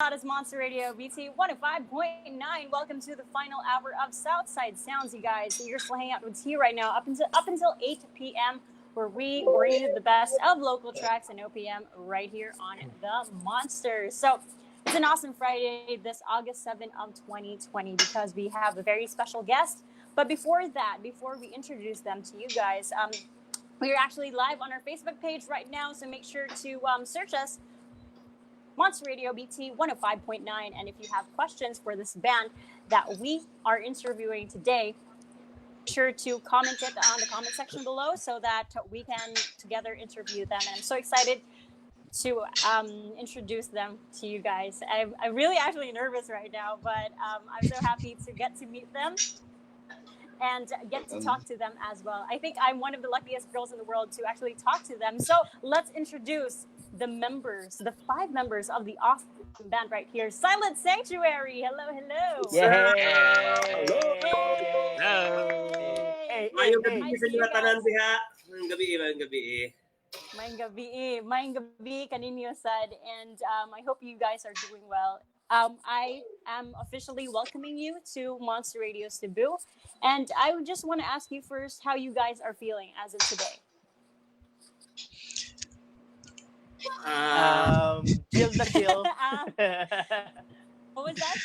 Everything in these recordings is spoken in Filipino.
That is Monster Radio BT 105.9. Welcome to the final hour of Southside Sounds, you guys. You're still hanging out with T right now up until 8 p.m. where we bring you the best of local tracks and OPM right here on the Monsters. So it's an awesome Friday, this August 7th of 2020, because we have a very special guest. But before that, before we introduce them to you guys, we are actually live on our Facebook page right now, so make sure to search us, Monster Radio BT 105.9. And if you have questions for this band that we are interviewing today, be sure to comment it on the comment section below so that we can together interview them. And I'm so excited to introduce them to you guys. I'm really actually nervous right now, but I'm so happy to get to meet them and get to talk to them as well. I think I'm one of the luckiest girls in the world to actually talk to them. So let's introduce the members, the 5 members of the awesome band right here, Silent Sanctuary. Hello, hello. Yay! Hello. Mayong gabi sa inyo tanan diha. Mayong gabi. Mayong gabi kaninyo sad, and I hope you guys are doing well. I am officially welcoming you to Monster Radio Cebu, and I would just want to ask you first how you guys are feeling as of today. Chill na chill. What was that?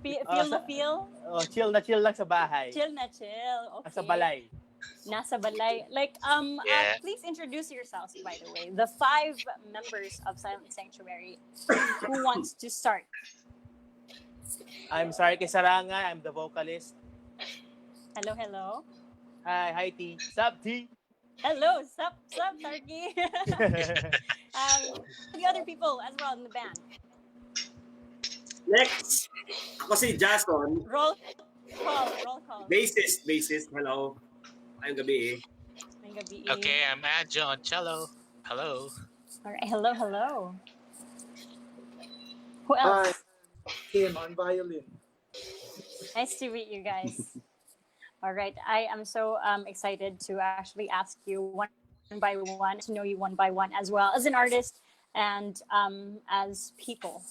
Feel the feel? Oh, chill na chill lang sa bahay. Chill na chill. Okay. Sa balay. Nasa balay. Like, please introduce yourselves, by the way. The 5 members of Silent Sanctuary. Who wants to start? I'm sorry kay Saranga. I'm the vocalist. Hello, hello. Hi T. Sup T? Hello, sup, Tarky. The other people as well in the band. Next, ako si Jason. Roll call. Bassist. Hello. Mayong gabi. Okay, I'm Adjo on cello. Hello. All right, hello. Who else? Kim on violin. Nice to meet you guys. All right, I am so excited to actually ask you one by one, to know you one by one as well as an artist and as people.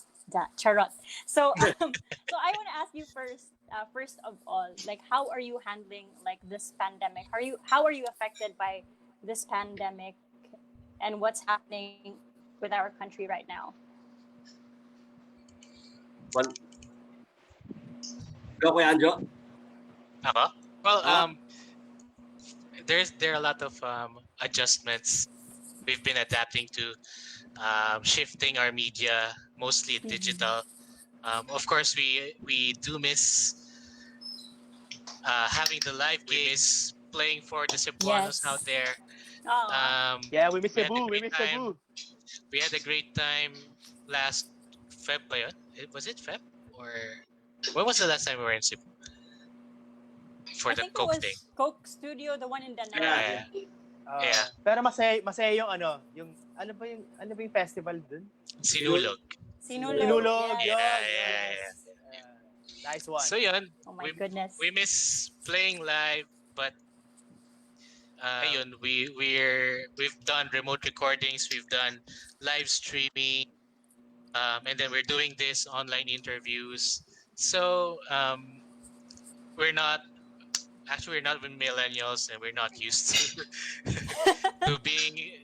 Charot. So I want to ask you first of all, like, how are you handling like this pandemic? How are you affected by this pandemic, and what's happening with our country right now? Go Kuya Anjo. Ako? Well, there are a lot of adjustments. We've been adapting to shifting our media, mostly digital. Of course, we do miss having the live gigs, playing for the Cebuanos out there. Yeah, we miss Cebu. We had a great time last Feb. Was it Feb? Or when was the last time we were in Cebu? For the Coke thing. Coke Studio, the one in Danang. Yeah. Pero masaya yung ano ba yung festival dun? Sinulog. Yes. Nice one. So yun. Oh my goodness. We miss playing live, but we've done remote recordings, we've done live streaming, and then we're doing this online interviews. So we're not millennials, and we're not used to being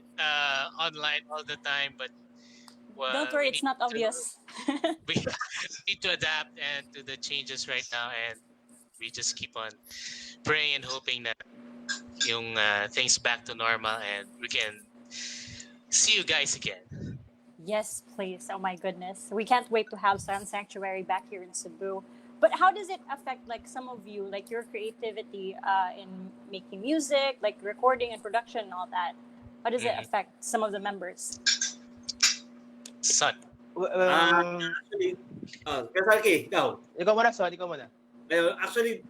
online all the time. But don't worry, it's not obvious. We need to adapt and to the changes right now, and we just keep on praying and hoping that yung things back to normal and we can see you guys again. Yes, please. Oh my goodness, we can't wait to have Silent Sanctuary back here in Cebu. But how does it affect, like, some of you, like your creativity in making music, like recording and production and all that? How does it affect some of the members? Son. Actually, Salki, ikaw. Ikaw muna. Actually,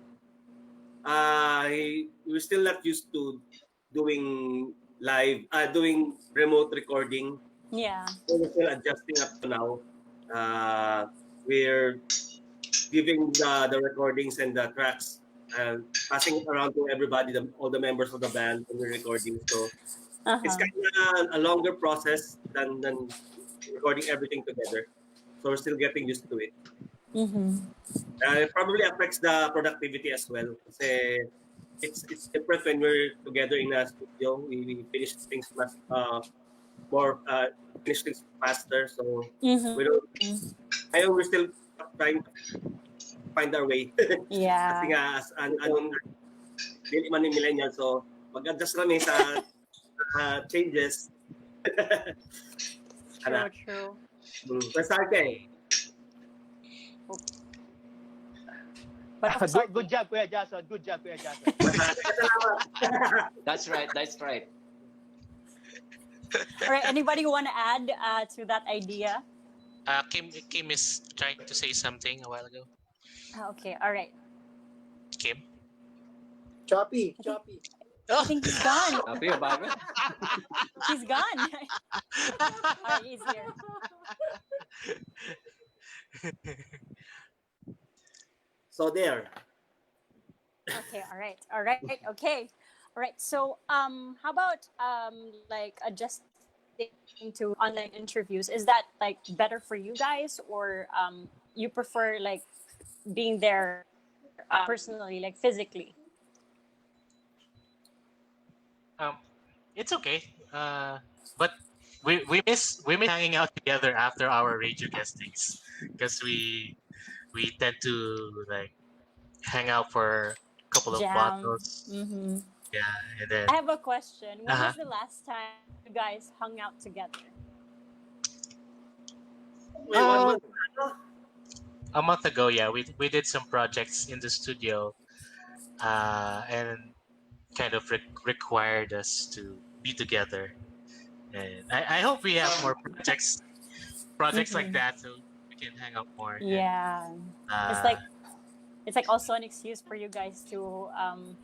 we're still not used to doing doing remote recording. Yeah. So we're still adjusting up to now. We're giving the recordings and the tracks and passing it around to everybody, all the members of the band when we're recording. So it's kind of a longer process than recording everything together. So we're still getting used to it. Mm-hmm. It probably affects the productivity as well. Kasi it's different when we're together in a studio. We finish things more finish things faster. So Mm-hmm. we don't. I know we're still trying to find our way. Kasi Yeah. nga as anong dili man ni millennial, so mag-adjust kami sa changes. True, true. Basta okay. But Good job, Kuya Jason. Good job, Kuya Jason. That's right. That's right. All right. Anybody want to add to that idea? Kim is trying to say something a while ago. Okay. All right. Kim. Choppy. I think he's gone. Happy about it? He's gone. All right, he's here. So there. Okay. All right. Okay. All right. So, how about like adjusting to online interviews? Is that like better for you guys, or you prefer like being there personally, like physically? It's okay. But we miss hanging out together after our radio castings because we tend to like hang out for a couple of Jam. bottles. Mm-hmm. Yeah, and then I have a question. When Uh-huh. was the last time you guys hung out together? Wait, 1 month. a month ago, yeah, we did some projects in the studio, and kind of required us to be together. And I hope we have more projects like that, so we can hang out more. Yeah. And, It's like also an excuse for you guys to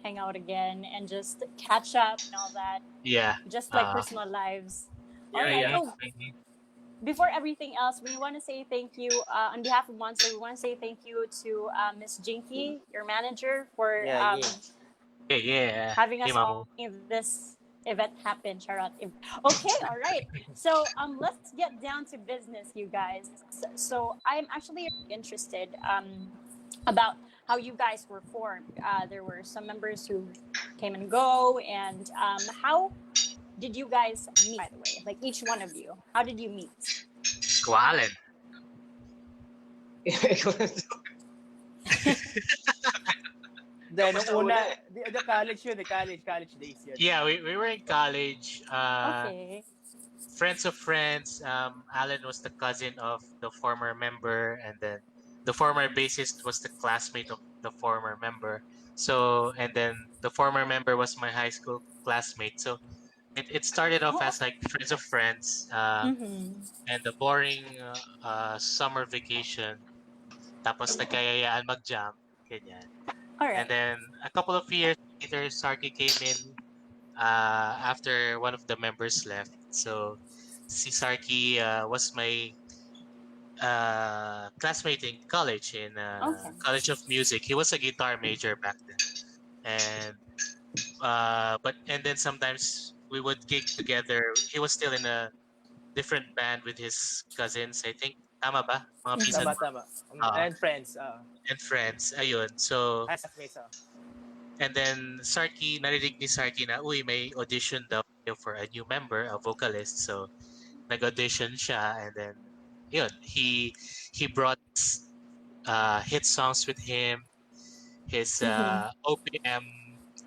hang out again and just catch up and all that. yeah. Just like personal lives. All right. Yeah. Oh, before everything else, we want to say thank you on behalf of Monster. We want to say thank you to Miss Jinky, your manager, for Yeah. Yeah. having us Hey, all Mamu. in this event happen. Charot. Okay, all right. So let's get down to business, you guys. So I'm actually interested about how you guys were formed. There were some members who came and go, and how did you guys meet? By the way, like each one of you, how did you meet? Kualen. Then, nung una, the college yun, college days yun. Yeah, we were in college. Okay. Friends of friends. Alan was the cousin of the former member, and then the former bassist was the classmate of the former member. So, and then the former member was my high school classmate. So, it started off as like friends of friends, and the boring summer vacation. Tapos nagkayayaan mag-jam, ganyan. All right. And then a couple of years later, Sarki came in after one of the members left. So si Sarki was my classmate in college, in College of Music. He was a guitar major back then. And and then sometimes we would gig together. He was still in a different band with his cousins, I think. Tama ba? Mga pisan mo? Tama. And friends. And friends. Ayun. So, Classmates. and then Sarki, narinig ni Sarki na, uy, may audition daw for a new member, a vocalist. So, nag-audition siya, and then, yun, he brought hit songs with him, his OPM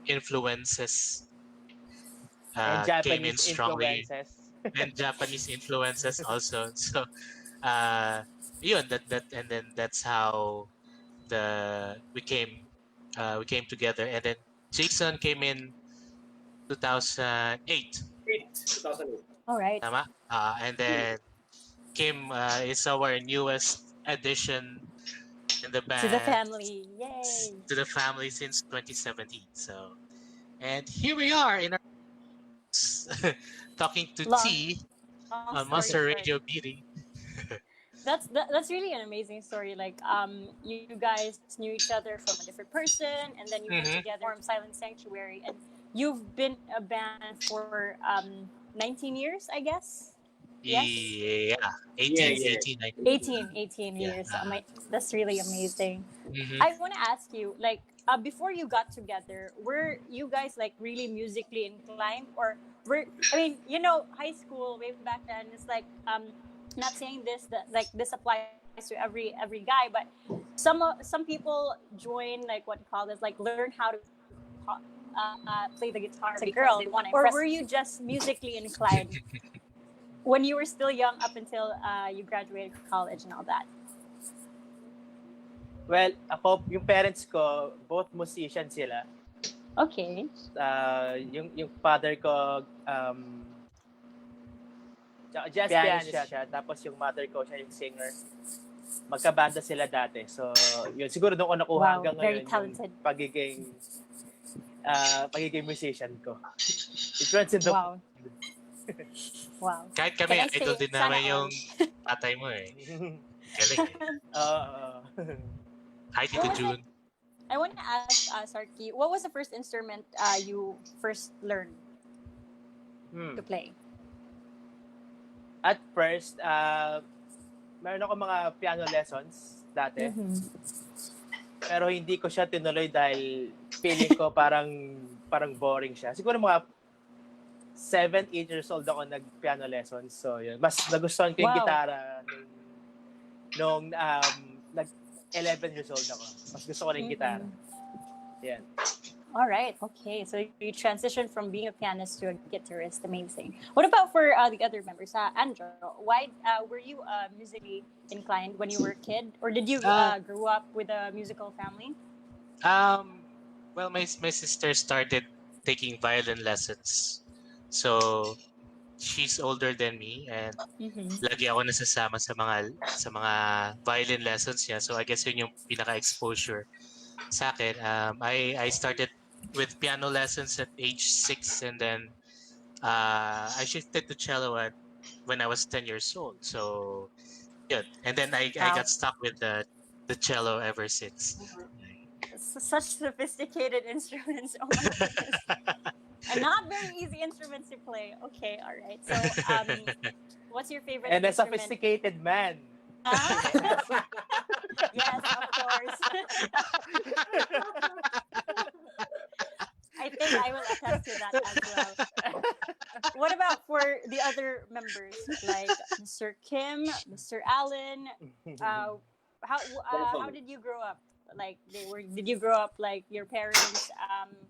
influences And came in Japanese strongly. influences. And Japanese influences also. So, yun, that, and then that's how we came together. And then Jason came in 2008. 2008. All right. Tama? And then Kim is our newest addition in the band. To the family. Yay. To the family since 2017. So, and here we are in our talking to T on Monster Radio Beauty. That's really an amazing story. Like you guys knew each other from a different person, and then you came together, formed Silent Sanctuary, and you've been a band for 19 years, I guess. Yes? Yeah. 18, Yeah. 18, 19. 18 Yeah. years. That's really amazing. Mhm. I want to ask you, like, before you got together, were you guys like really musically inclined, or were? I mean, high school way back then. It's like, not saying this that like this applies to every guy, but some people join like what you call this, like learn how to play the guitar as a girl, they want to impress. Or were you just musically inclined when you were still young up until you graduated college and all that? Well, yung parents ko, both musician sila. Okay. Yung father ko, jazz pianist siya. Tapos yung mother ko, siya yung singer. Magkabanda sila dati. So, yun. Siguro doon ko nakuha hanggang very ngayon talented. yung pagiging musician ko. It runs in the... Wow. Wow. Kahit kami, Can I idol say, din sana namin all? yung tatay mo eh. Galing eh. Hi, Tito June. I want to ask Sarki, what was the first instrument you first learned to play? At first, meron ako mga piano lessons dati. Mm-hmm. Pero hindi ko siya tinuloy dahil feeling ko parang boring siya. Siguro mga 7, 8 years old ako nag-piano lessons. So, yun. Mas nagustuhan ko yung gitara nung 11 years old ako. Mas gusto ko na yung gitara. Yan. All right. Okay. So you transitioned from being a pianist to a guitarist. Amazing. What about for the other members? Andrew, why were you musically inclined when you were a kid? Or did you grow up with a musical family? Well, my sister started taking violin lessons. So, she's older than me and lagi ako nasasama sa mga violin lessons niya. So, I guess yun yung pinaka-exposure sa akin. I started with piano lessons at age 6 and then I shifted to cello when I was 10 years old. So, yun. And then I got stuck with the cello ever since. Such sophisticated instruments. Oh my goodness. And not very easy instruments to play. Okay, all right. So, what's your favorite And instrument? a sophisticated man. Yes, of course. I think I will attest to that as well. What about for the other members, like Mr. Kim, Mr. Allen? How did you grow up? Like did you grow up like your parents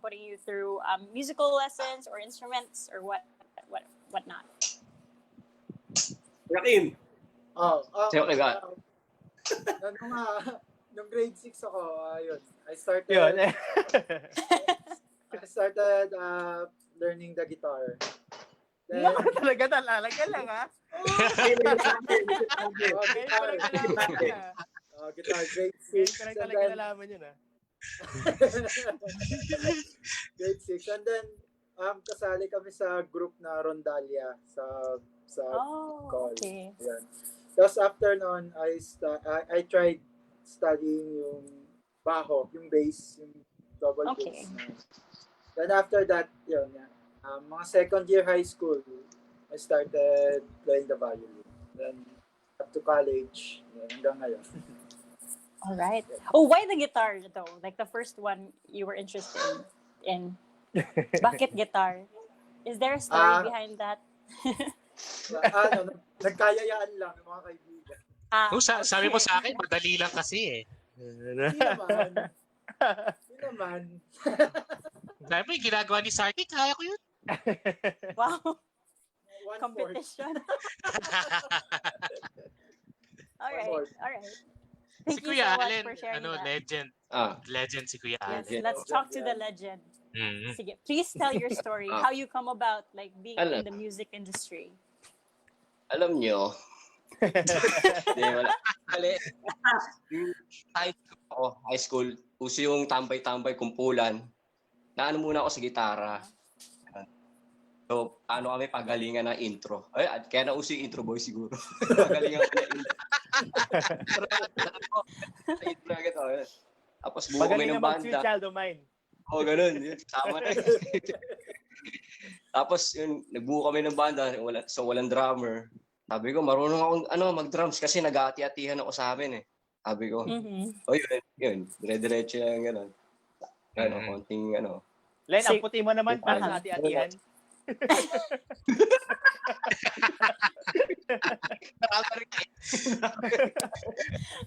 putting you through musical lessons or instruments or what not? Rakim. Sa'yo nung grade 6 ako, yun. I started learning the guitar. Then, Talaga lang ha? guitar, grade 6. Ngayon ka lang talaga nalaman yun ha? Grade 6. And then, kasali kami sa group na Rondalia sa college. Okay. Yan. Tapos after noon, I tried studying yung baho, yung bass, yung double bass. Then after that, yun, mga second year high school, I started playing the violin. Then up to college, hanggang ngayon. All right. Oh, why the guitar though? Like the first one you were interested in. Bakit guitar? Is there a story behind that? Nagkayayaan lang ng mga kaibigan. Sabi mo sa akin, madali lang kasi eh. Hindi naman. Sabi mo, yung ginagawa ni Sarky, kaya ko yun. Wow. 1/4. Competition. All right. Si Thank you Kuya so much Allen, for sharing that. legend. Legend si Kuya Allen. Yes, let's talk to the legend. Mm-hmm. Sige, please tell your story. How you come about like being in the music industry. Alam nyo, wala. High school, uso yung tambay-tambay kumpulan. Naano muna ako sa gitara. So, kami pagalingan ng intro. Kaya nauso yung intro boy siguro. Pagalingan ko ng intro. Tapos buo kami ng banda. Child of mine. Ganun. Sama na. Tapos, yun, nagbuo kami ng banda. So, walang drummer. Sabi ko, marunong akong mag-drums kasi nag-aati-atihan ako sa amin eh. Sabi ko, oh yun, dire-diretso yan, gano'n. Konting Len, ang puti mo naman para sa ati-atihan.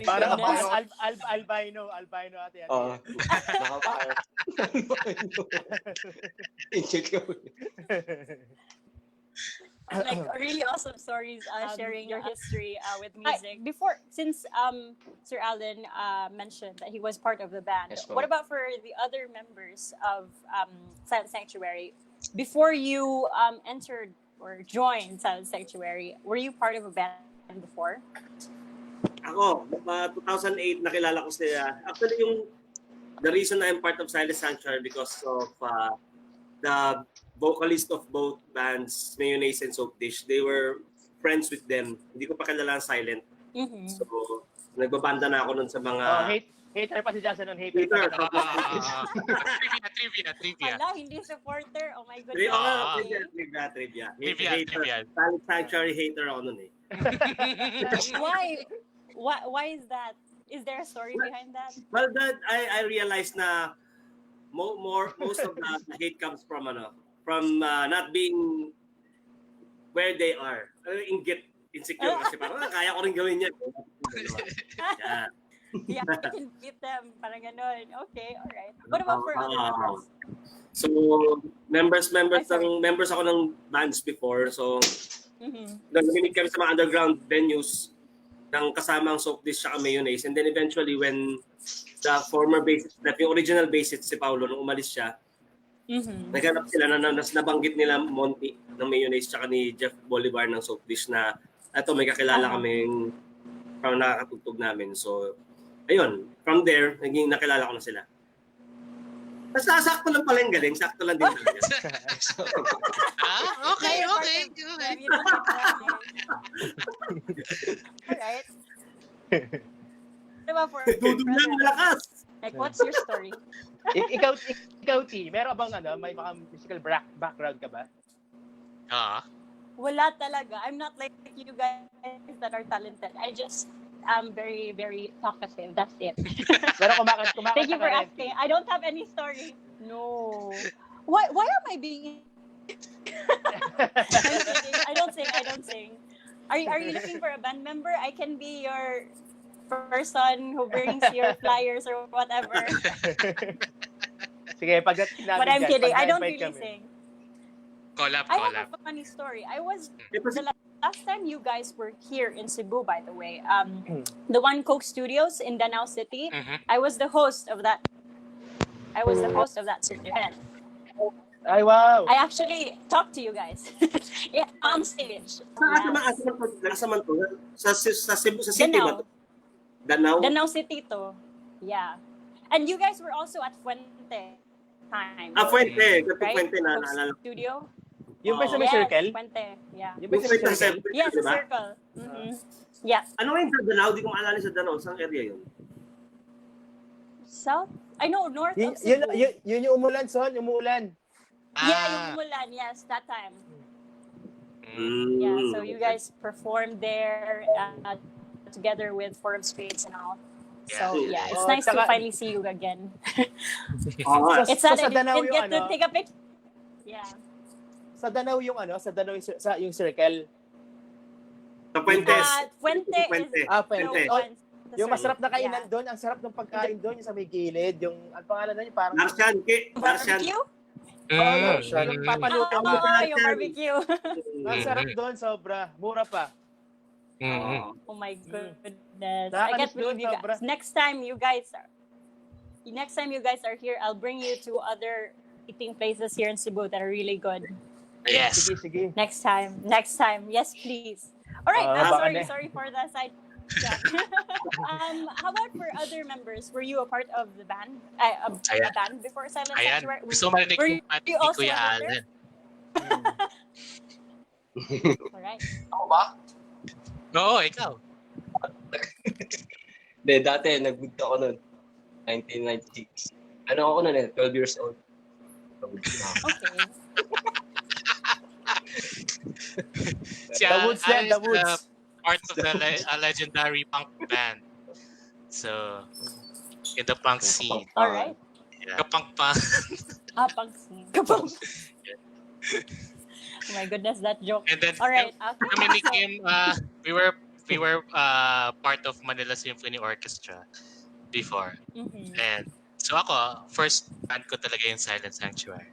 Parang albino ati-atihan. Nakapayos. Like really awesome stories sharing your history with music. Before, since Sir Alan mentioned that he was part of the band, Yes, what about for the other members of Silent Sanctuary? Before you entered or joined Silent Sanctuary, were you part of a band before? Ako, 2008 nakilala ko siya. Actually, the reason I'm part of Silent Sanctuary because of the vocalist of both bands, Mayonnaise and Soap Dish. They were friends with them. Hindi ko pa kilala ang Silent. So, nagbabanda na ako nun sa mga... Hater pa si Jason nun. Hater. Trivia. Hala, hindi supporter. Oh my goodness. Trivia. Trivia. Silent Sanctuary hater ako nun eh. Why? Why is that? Is there a story behind that? Well, I realized na most of the hate comes from not being where they are. Insecure kasi parang kaya ko rin gawin yan. Yeah, I can beat them. Parang ganun. Okay, alright. What about for other members? So, members ako ng bands before. So, nag-meet kami sa mga underground venues ng kasamang Soap Dish at Mayonnaise. And then eventually when the former bassist, yung original bassist si Paulo, nung umalis siya, naghanap sila na nabanggit nila Monty ng Mayonnaise tsaka ni Jeff Bolivar ng Soap Dish na eto may kakilala kaming parang nakakatugtog namin. So, ayun, from there, naging nakilala ko na sila. Basta sakto lang pala yung galing, sakto lang din. Okay. Alright. Diba for Dudong lang, malakas! like, what's your story? Ikaw, T, meron bang may mga musical background ka ba? Wala talaga. I'm not like you guys that are talented. I just am very, very talkative. That's it. Pero kumakanta Thank you for asking. I don't have any story. No. Why am I being... I don't sing. Are you looking for a band member? I can be your person who brings your flyers or whatever. Sige, pagdating namin. But I'm kidding. I don't really sing. Collab. I have a funny story. The last time you guys were here in Cebu, by the way, the One Coke Studios in Danao City, I was the host of that. Event. Ay, wow. I actually talked to you guys on stage. Nasa man to? Sa Cebu, sa city ba to? Danao? Danao City to. Yeah. And you guys were also at Fuente time. Fuente. Right? Fuente na Coke naalala. Studio? Yung ba sa may circle? Fuente. Yeah. Yung ba sa may circle? Yes, the diba? circle. Yeah. Ano yung sa Danao? Di ko maalala sa Danao. Saan area yun? South? I know, north of Cebu. Yun yung umulan, Son. Umuulan. Yeah, yung Mulan. Yes, that time. Yeah, so you guys performed there together with Four of Spades and all. So yeah, it's nice to finally see you again. It's sad I didn't get to take a picture. Yeah. Sa Danao yung yung circle. Sa Fuentes. Fuente is Fuente. Yung masarap na kainan doon, ang sarap ng pagkain doon, yung sa may gilid, yung ang pangalan na yun, parang Martian. Barbecue? Yung papaluto mo. Yung barbecue. Ang sarap doon, sobra. Mura pa. Oh my goodness. I can't believe you guys. Next time you guys are here, I'll bring you to other eating places here in Cebu that are really good. Yes. Sige. Next time. Yes, please. All right. Sorry for the side. How about for other members? Were you a part of the band? A band before Silent Sanctuary? Gusto marinig Were ni you also Kuya a Allen. Alright. Ako ba? Oo, ikaw. Hindi, dati nag-boot ako noon. 1996. Ano ako noon 12 years old. Okay. Si The Woods yan, Al The is Woods. part of a legendary punk band. So, in the punk scene. All right. Yeah. Kapunk-punk. Punk scene. Oh my goodness, that joke. And then, All right. kami ni Kim, we were part of Manila Symphony Orchestra before. Mhm. And so ako, first band ko talaga yung Silent Sanctuary.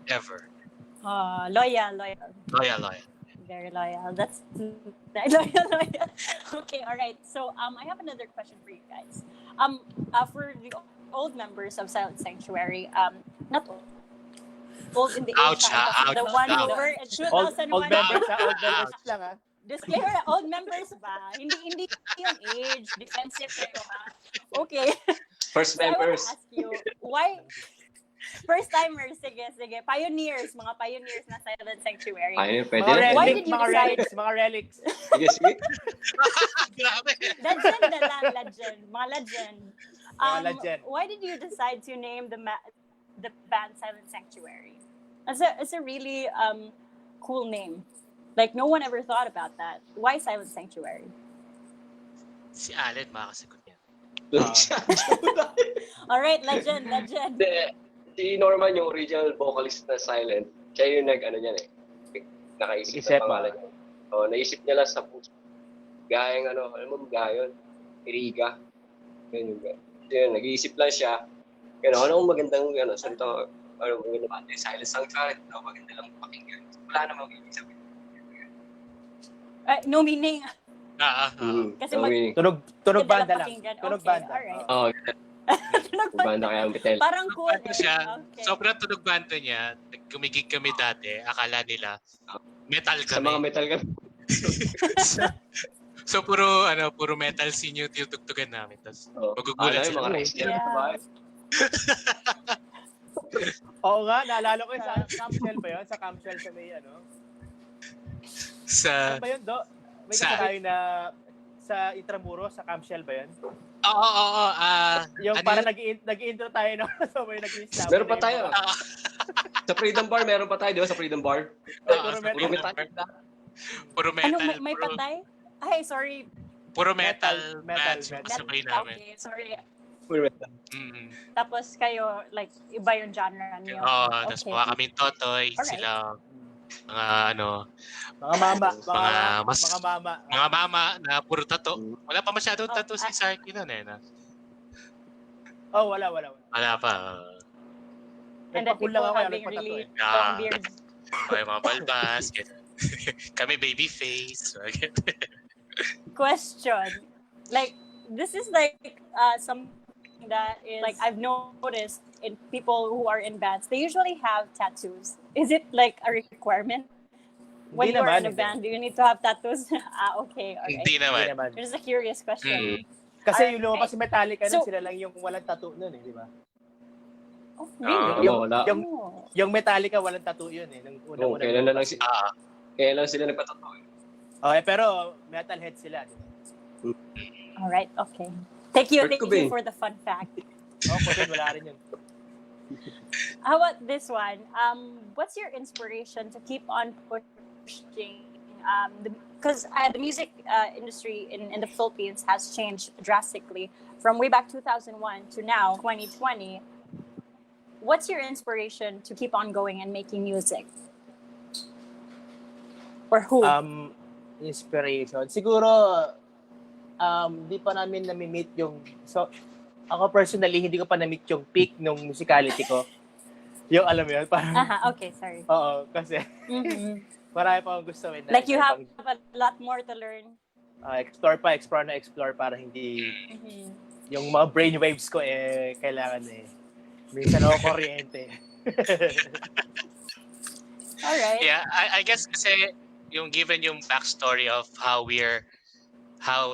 Ever. Loyal. Loyal. Very loyal. That's loyal. Okay, all right. So I have another question for you guys. For the old members of Silent Sanctuary, not old in the age, Ouch, but the ouch, one who ouch. were in Old 2001. members lang ha. Disclaimer, old members ba? Hindi yung age, defensive kayo ha. Okay. First So I want members. to ask you, why first timers, sige. Pioneers, mga pioneers na Silent Sanctuary. Ayun, pwede. Mga Why relics, did you mga decide- relics, mga relics. Sige, sige. Grabe. Legend na lang, legend. Mga legend. Mga legend. Why did you decide to name the band Silent Sanctuary? It's a really cool name. Like, no one ever thought about that. Why Silent Sanctuary? Si Allen, makakasagot yan. All right, legend. Hindi, si Norman yung original vocalist na Silent. Siya yung nag-ano niyan eh. Nakaisip Isip, ng pangalan niya. Naisip niya lang sa puso. Gayang alam mo gayon? Iriga. Yun yung gayon. Yun, nag-iisip lang siya. Anong magandang salita, magandang banda? Silent Sanctuary. Maganda lang pakinggan. Wala namang ibig sabihin. No meaning. Kasi Tunog banda lang. pakinggan. Tunog Okay, banda. alright. Tunog banda kaya ang bitel. Parang cool. Ano siya, Okay. sobrang tunog banda niya. Gumigig kami dati, akala nila metal Sa mga kami. metal ka. So puro metal scene yung tinutugtugan namin. Tapos magugulat Yung sila. mga wrestler. Yeah. Oo nga, naalala ko sa Camshell ba yun? Sa Camshell sa may Sa Ano ba yun, Do? May kasalayo na sa Intramuros, sa Camshell ba yun? Oo. Yung Ano para yun? nag-intro tayo, no? So may nag-i-stop. Meron pa tayo. Sa Freedom Bar, meron pa tayo, di ba? Sa Freedom Bar. Puro Puro metal. metal. Puro metal. May patay? Ay, sorry. Puro metal Metal. bands yung kasabay namin. Okay, sorry. Puro metal. Mm-hmm. Tapos kayo, like, iba yung genre niyo. Oo, tapos mukha kaming totoy. Alright. Sila, Mga mama. mga mama na puro tato. Wala pa masyadong tato si Sarky nun eh. Oh, wala. Wala pa. And then Nagpakul people lang ako, having nagpatato really eh. long beards. Okay, mga balbas. Kami baby face. Question. Like, this is like something that is, like, I've noticed in people who are in bands, they usually have tattoos. Is it like a requirement? When Hindi you're naman, in a hindi. band, do you need to have tattoos? Okay, alright. Hindi naman. Hindi naman. It's just a curious question. Kasi yung lumabas si Metallica So- nun, sila lang yung walang tattoo nun eh, di ba? Oh, really? Wala. Oh. Yung Metallica walang tattoo yun eh. Nung unang-una. Kailan na lang kailan sila nagpatato. Okay, pero metalhead sila. Di ba? Alright, okay. Thank you Kurt Cobain. for the fun fact. Oh, kung din, wala rin yun. How about this one? What's your inspiration to keep on pushing? Because the music industry in the Philippines has changed drastically from way back 2001 to now 2020. What's your inspiration to keep on going and making music? Or who? Inspiration. Siguro, di pa namin nami-meet yung... So, ako personally, hindi ko pa na-meet yung peak ng musicality ko. Yung alam mo yun, parang... Okay, sorry. Oo, kasi Mhm. marami pa akong gusto. Like you have a lot more to learn. Explore para hindi Mhm. yung mga brainwaves ko kailangan minsan ako kuryente. Alright. Yeah, I guess kasi yung given yung backstory of how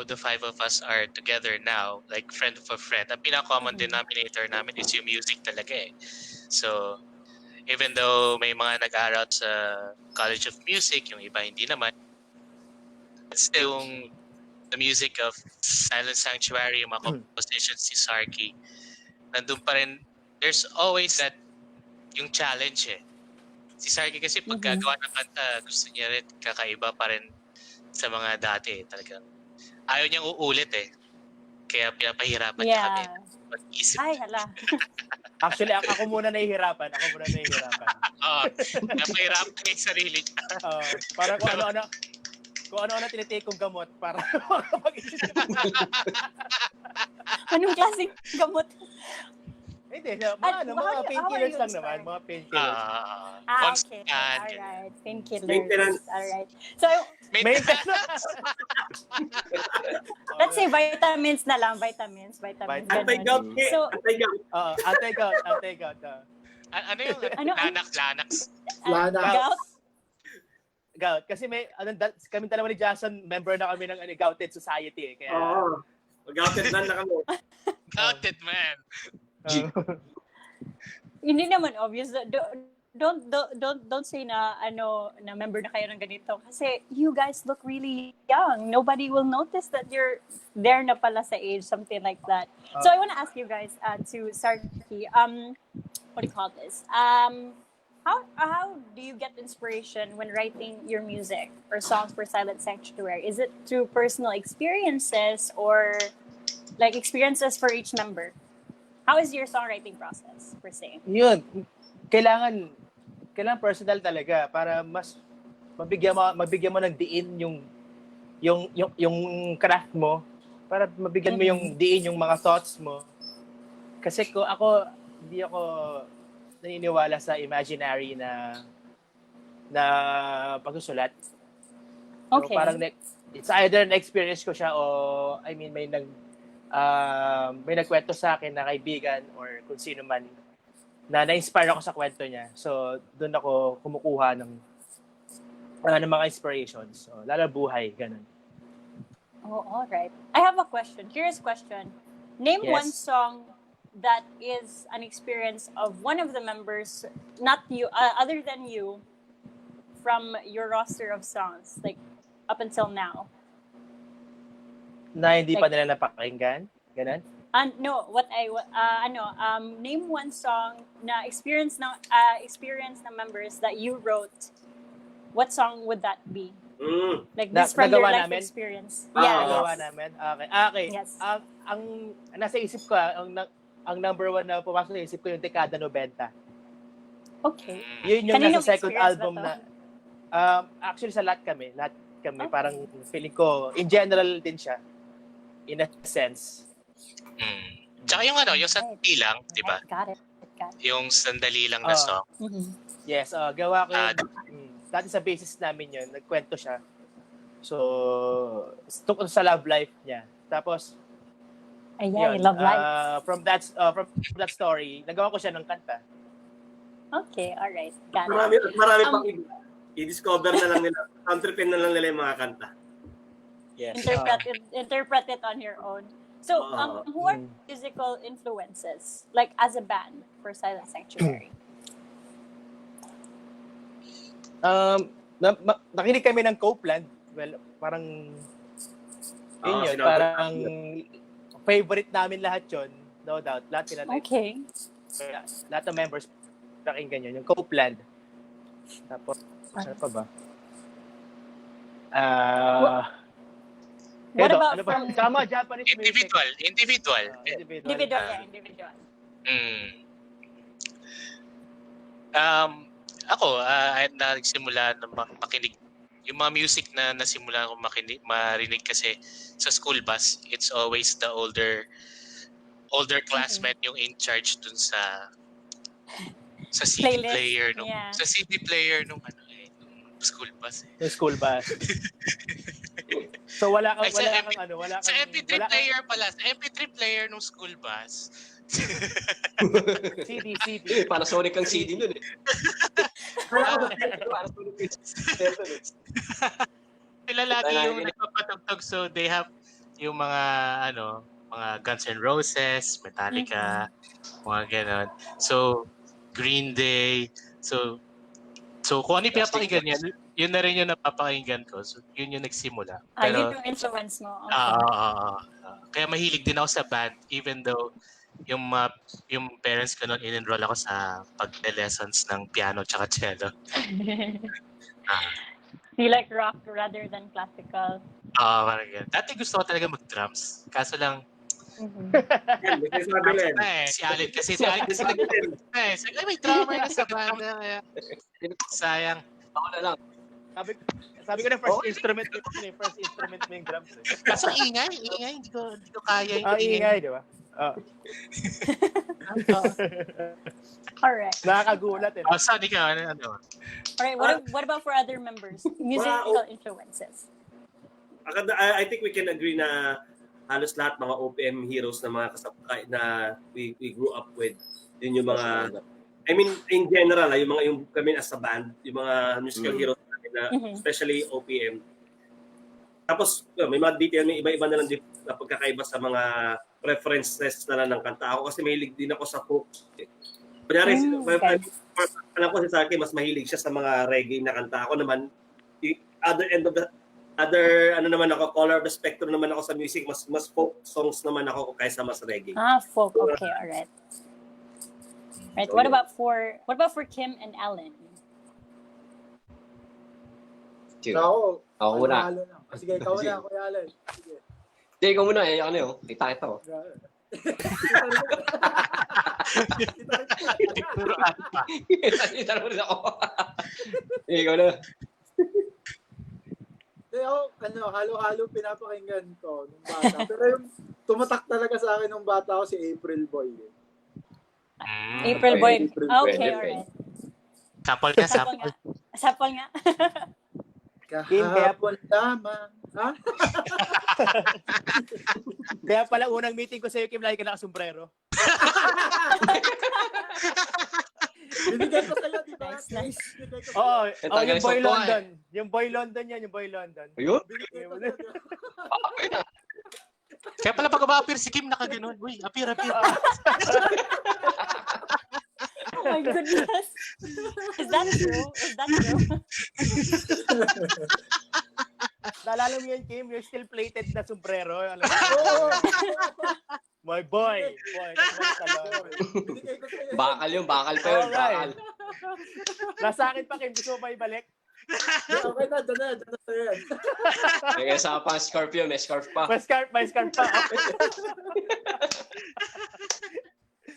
the five of us are together now, like friend of a friend, ang pinaka-common denominator namin is yung music talaga eh. So, even though may mga nag-aaral sa College of Music, yung iba hindi naman, but still, the music of Silent Sanctuary, yung mga compositions si Sarky, nandun pa rin, there's always that, yung challenge eh. Si Sarky kasi pagkagawa ng kanta, gusto niya rin kakaiba pa rin sa mga dati. Talagang ayaw niyang uulit eh. Kaya pinapahirapan niya kami Yeah. mag-isip. Ay, hala. Actually, ako muna nahihirapan. Oo, napahirapan niya yung sarili niya. Parang kung ano-ano tinitake kong gamot para makapag-isip. Anong klaseng gamot? Hindi, mga painkillers lang naman. Mga painkillers. Okay. Constant. Alright. Painkillers. Maintenance. Alright. So, Maintenance. let's say vitamins na lang. Vitamins. Anti-gout. So, Anti-gout. Anti-gout. Ano yung Lanax? gout? Gout. Kasi kami dalawa ni Jason, member na kami ng Gouted Society. Kaya, Oo. Gouted man na kami. Gouted man. Hindi naman obvious. Don't say na na member na kayo ng ganito kasi you guys look really young. Nobody will notice that you're there na pala sa age, something like that. So I want to ask you guys to Sarky, what do you call this? How do you get inspiration when writing your music or songs for Silent Sanctuary? Is it through personal experiences or like experiences for each member? How is your songwriting process per se? Yun. Kailangan personal talaga para mas mabigyan mo ng diin yung craft mo, para mabigyan mo yung diin yung mga thoughts mo. Kasi hindi ako naniniwala sa imaginary na pagsusulat. Okay. So, parang it's either na-experience ko siya o may nagkwento sa akin na kaibigan or kung sino man na na-inspire ako sa kwento niya. So, doon ako kumukuha ng mga inspirations. So, lalo buhay, ganun. Oh, all right. I have a question. Curious question. Name Yes. one song that is an experience of one of the members, not you, other than you, from your roster of songs, like up until now. Na hindi pa nila napakinggan? Ganun? No, name one song na experience ng members that you wrote. What song would that be? Like this from your life namin? experience. Nagawa namin? Okay. Yes. Ang nasa isip ko, ang number one na pumasok sa isip ko yung Dekada 90. Okay. Yun yung Kaninong nasa second experience album ba to? na actually sa lahat kami, Okay. parang feeling ko in general din siya in a sense. Tsaka yung yung sandali lang, di ba? Got it. Yung sandali lang na song. Yes, gawa ko yun. Dati sa basis namin yun, nagkwento siya. So, tungkol sa love life niya. Tapos, Ayan, love life. From that story, nagawa ko siya ng kanta. Okay, all right. Got it. Marami pang i-discover na lang nila. Counterpin na lang nila yung mga kanta. Yes. Interpret it on your own. So, who are musical influences, like as a band for Silent Sanctuary? Nakinig kami ng Copeland. Well, parang yun. Parang favorite namin lahat yun. No doubt. Lahat sila. Okay. Lahat ng members pakinggan yun. Yung Copeland. Tapos, ano pa ba? What about from Tama, Japanese music? Individual. Individual. Ako, nagsimula na makinig. Yung mga music na nasimula ko marinig kasi sa school bus, it's always the older classmate yung in charge dun sa CD Playlist, player nung yeah. sa CD player nung school bus. Yung school bus. So wala kang sa MP3 player pala, sa MP3 player nung school bus. CD. Panasonic ang CD nun eh. Sila lagi yung nagpapatugtog, so they have yung mga mga Guns N' Roses, Metallica, mga ganon. So Green Day. So kung ano yung pinapakinggan niya, yun na rin yung napapakinggan ko. So yun yung nagsimula. Pero yun yung influence mo. Okay. Kaya mahilig din ako sa band even though yung parents ko noon in-enroll ako sa pag-lessons ng piano tsaka cello. You like rock rather than classical? Parang ganun. Dati gusto ko talaga mag-drums. Kaso lang, Yan, may sinasabi rin. si Allen kasi sabi, ay, may drummer na sa banda. Kaya, sayang. Ako na lang. Sabi ko na first instrument mo yung drums. Eh. Kaso ingay. Hindi ko kaya yung Ingay, di ba? Alright. Nakakagulat eh. Saan ikaw? Ano? Alright, what about for other members? Musical influences. I think we can agree na halos lahat mga OPM heroes na mga kasabay na we grew up with. Yun yung mga, I mean, in general, yung kami as a band, yung mga musical heroes namin na, especially OPM. Tapos, may mga detail, may iba-iba na lang na pagkakaiba sa mga preferences na lang ng kanta. Ako kasi mahilig din ako sa folk. Kunyari, alam ko si Saki, mas mahilig siya sa mga reggae na kanta. Ako naman, naman ako, color of the spectrum naman ako sa music, mas folk songs naman ako kaysa mas reggae. Folk, okay, alright. Right, what about for Kim and Alan? Ako muna. Sige, ikaw na, Kuya Alan. Sige. Hindi, ikaw muna. Ano yun? Kita. Kita naman ako. Ikaw na. Halo-halo pinapakinggan ko nung bata. Pero yung tumatak talaga sa akin nung bata ako si April Boy. April Boy. Okay, alright. Sample nga. Kahapon lamang. Ha? Kaya pala unang meeting ko sa'yo, Kim, lagi ka nakasombrero. Binigay ko sa'yo, di ba? Nice. Oo, yung Boy London. Yung Boy London yan, yung Boy London. Ayun? Binigay ko sa'yo. Kaya pala pag ma-appear si Kim, nakaganon. Uy, appear. Oh my goodness. Is that true? Naalala mo yan, Kim? Yung still plated na sombrero. Alam mo? My boy. Binigay ko sa'yo. Bakal pa yun. Bakal. Nasa akin pa, Kim. Gusto mo ba ibalik? Okay na, dyan na yan. May kasama pa Scorpio, may scarf pa. May scarf pa.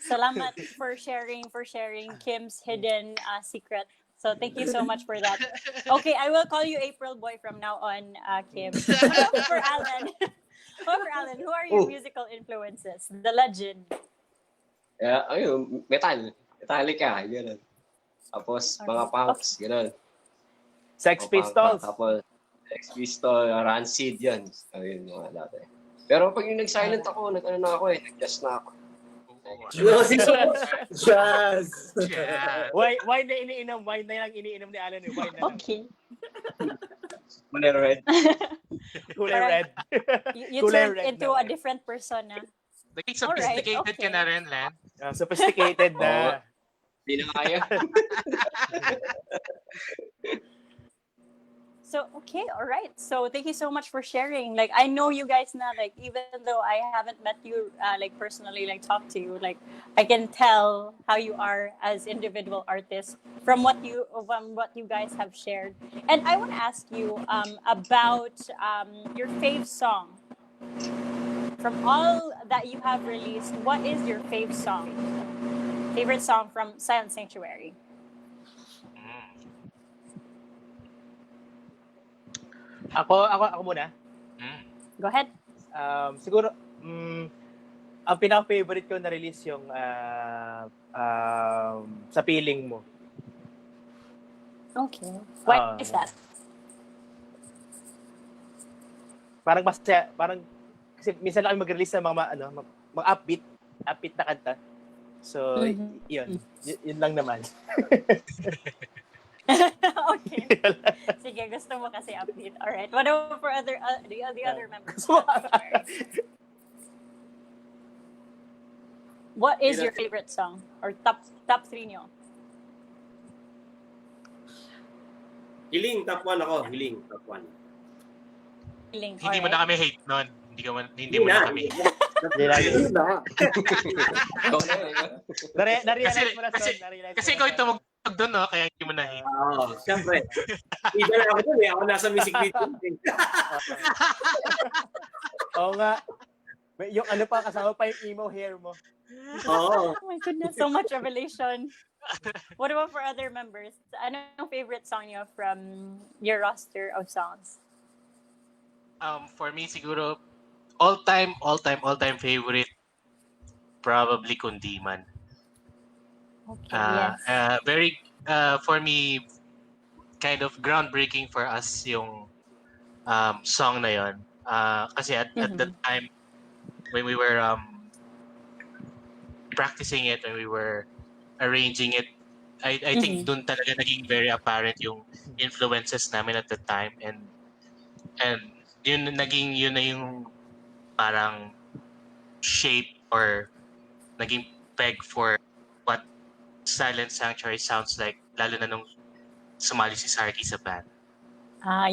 Salamat for sharing Kim's hidden secret. So thank you so much for that. Okay, I will call you April Boy from now on, Kim. For Alan. Who are your musical influences? The legend. Ayun, Metallica, gano'n. Tapos, mga punks, gano'n. Sex Pistols. Tapos, Sex Pistols, Rancid, yan. Ayun, mga dati. Pero pag yung nag-silent ako, nag-jazz na ako. Jazz! Wine na iniinom. Wine na lang iniinom ni Alan. Wine na lang. Okay. Kulay red. Kulay red. You turned into a different person na. Naging sophisticated ka na rin, Len. Sophisticated na. Hindi na kaya. So, okay, all right. So, thank you so much for sharing. Like, I know you guys now, like, even though I haven't met you, like, personally, like, talk to you, like, I can tell how you are as individual artists from what you guys have shared. And I want to ask you about your fave song. From all that you have released, what is your fave song? Favorite song from Silent Sanctuary? Ako muna. Go ahead. Siguro, ang pinaka-favorite ko na release yung sa Piling Mo. Okay. Why is that? Parang kasi minsan lang mag-release ng mga upbeat na kanta. So, yun lang naman. Okay. Sige, gusto mo kasi upbeat. All right. What about for the other members? What is your favorite song or top 3 nyo? Hiling, top 1 ako. Hiling, top 1. Hiling. Hindi mo na kami hate nun. Hindi mo na kami hate. Yun na. Ikaw na yun. Na-realize mo na, kasi, Son. Na-realize kasi mo ikaw na, yung Son. tumugtog doon, no? Kaya hindi mo na-hit. Oo, siyempre. Either ako dun eh. Ako nasa music video. Oo nga. Yung ano pa, kasama pa yung emo hair mo. Oo. Oh my goodness, so much revelation. What about for other members? Anong favorite song niyo from your roster of songs? For me, siguro, all-time favorite, probably Kundiman. Okay, yes. Very, for me, kind of groundbreaking for us yung song na yon. Kasi at the time, when we were practicing it, when we were arranging it, I think dun talaga naging very apparent yung influences namin at the time, and yun na yung parang shape or naging peg for what Silent Sanctuary sounds like, lalo na nung sumali si Sarky sa band.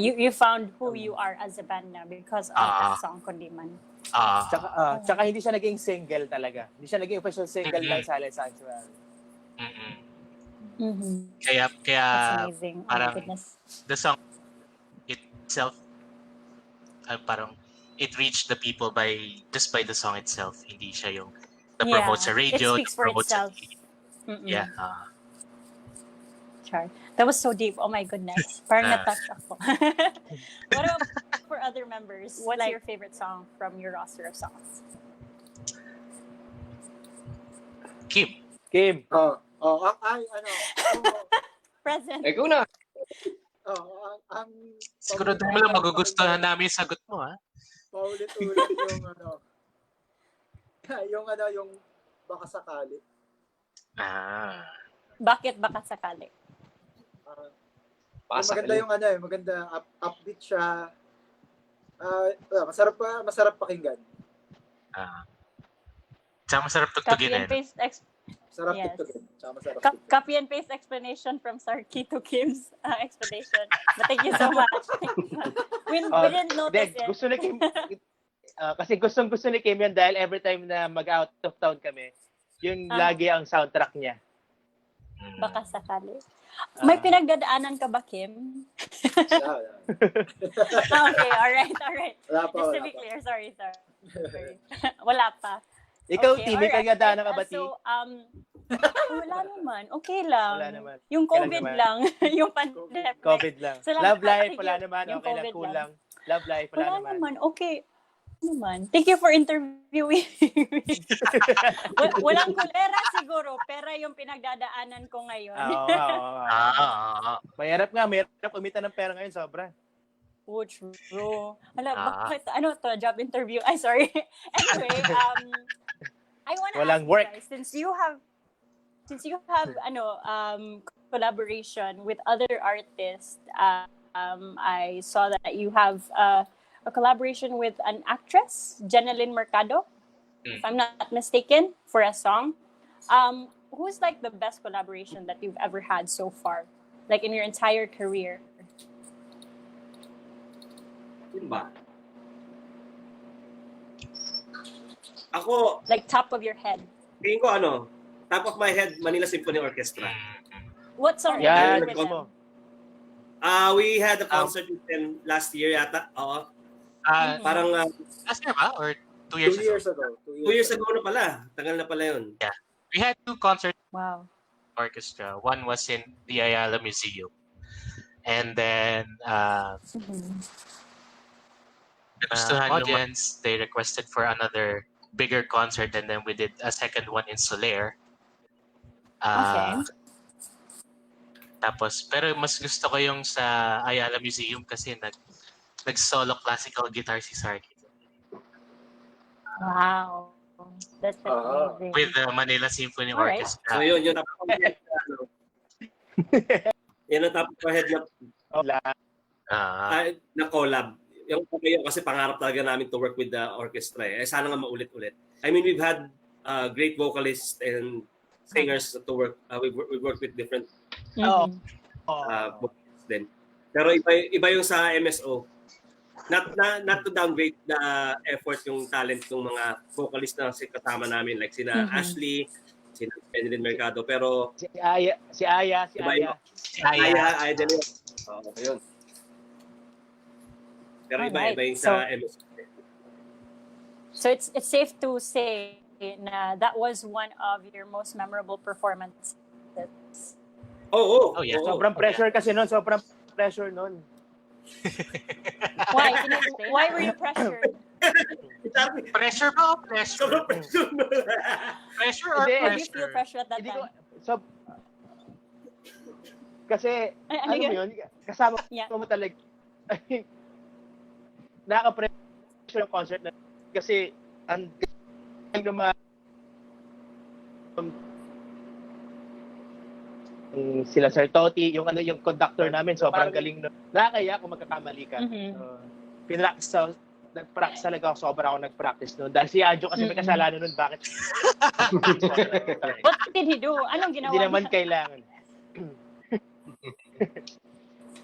You found who you are as a band na because of that song, Kundiman. Tsaka hindi siya naging single talaga. Hindi siya naging official single ng Silent Sanctuary. Kaya That's amazing. Oh my parang goodness. the song itself, parang it reached the people just by the song itself. Hindi siya yung na-promote sa radio, it speaks for na-promote sa itself. TV. Yeah. Char. That was so deep. Oh my goodness. Parang na-touch ako. What about for other members? What's your favorite song from your roster of songs? Kim. Present. Ikaw na. Siguro doon mo lang magugustuhan namin yung sagot mo, ha? Paulit-ulit yung baka sakali. Bakit baka sakali? Maganda upbeat siya. Masarap pakinggan. Tsaka masarap tugtugin eh. Masarap Yes. tugtugin. Copy and paste explanation from Sarky to Kim's explanation. But thank you so much. We didn't notice it. Gusto ni Kim, kasi gusto ni Kim yan dahil every time na mag-out of town kami, yun lagi ang soundtrack niya. Baka sakali. May pinagdadaanan ka ba, Kim? Okay, alright. Just to be clear, sorry. Wala pa. Ikaw, Okay, Tim, may alright. pinagdadaanan ka ba, Tim? So, wala naman. Okay lang. Wala naman. Yung COVID naman. lang. Yung pandemic. COVID lang. Salamat Love life, tayo. wala naman. Yung Okay lang, COVID cool lang. lang. Love life, wala naman. Okay. Naman. Thank you for interviewing. Walang kulera siguro, pera yung pinagdadaanan ko ngayon. Mahirap umita ng pera ngayon, sobra. Oh, true. Bakit, job interview? Ay, sorry. Anyway, I want to ask Walang you work. guys, since you have collaboration with other artists, I saw that you have a collaboration with an actress, Jeneline Mercado, if I'm not mistaken, for a song. Who's like the best collaboration that you've ever had so far, like in your entire career? Yun ba? Ako, Like top of your head. tingin ko top of my head, Manila Symphony Orchestra. What song did Yan, you do with gusto them? mo. We had a concert with them last year yata. Oo. Parang Last year ba? Or 2 years 2 years ago. 2 years ago na pala. Tagal na pala yun. We had 2 concerts Wow. orchestra. One was in the Ayala Museum. And then the audience, they requested for another bigger concert, and then we did a second one in Soler. Okay. Tapos, pero mas gusto ko yung sa Ayala Museum kasi nag-solo classical guitar si Sarky. Wow. That's amazing. With the Manila Symphony Alright. Orchestra. So yun, yung top of my head yan ang top of my head na collab. Yung kasi pangarap talaga namin to work with the orchestra. Sana nga maulit-ulit. I mean, we've had great vocalists and singers to work. We work with different vocalists din. Pero iba yung sa MSO. not to downgrade the effort yung talent ng mga vocalist na kasama namin like sina Ashley, sina Benjamin Mercado, pero Si Aya. iba yung Aya. Idol. Ayun. Pero Alright. iba yung sa MS. So it's safe to say na that was one of your most memorable performances. Oh, yeah. Sobrang pressure kasi nun. Sobrang pressure nun. Why? Why were you pressured? Pressure ba o pressure? Sobrang pressure. Pressure or Hindi, Did you feel pressure? pressure at that Hindi ko, time? kasi, Ano alam mo yun? yun, kasama Yeah. mo talaga, nakaka-pressure yung concert na, kasi, ang sila Sir Toti, yung conductor namin, sobrang galing nun. Nakakaya kung magkakamali ka. So, nag-practice talaga ako, sobra ako nag-practice nun. Dahil si Adjo kasi may kasalanan nun, bakit? What did he do? Anong ginawa Hindi naman niya? kailangan.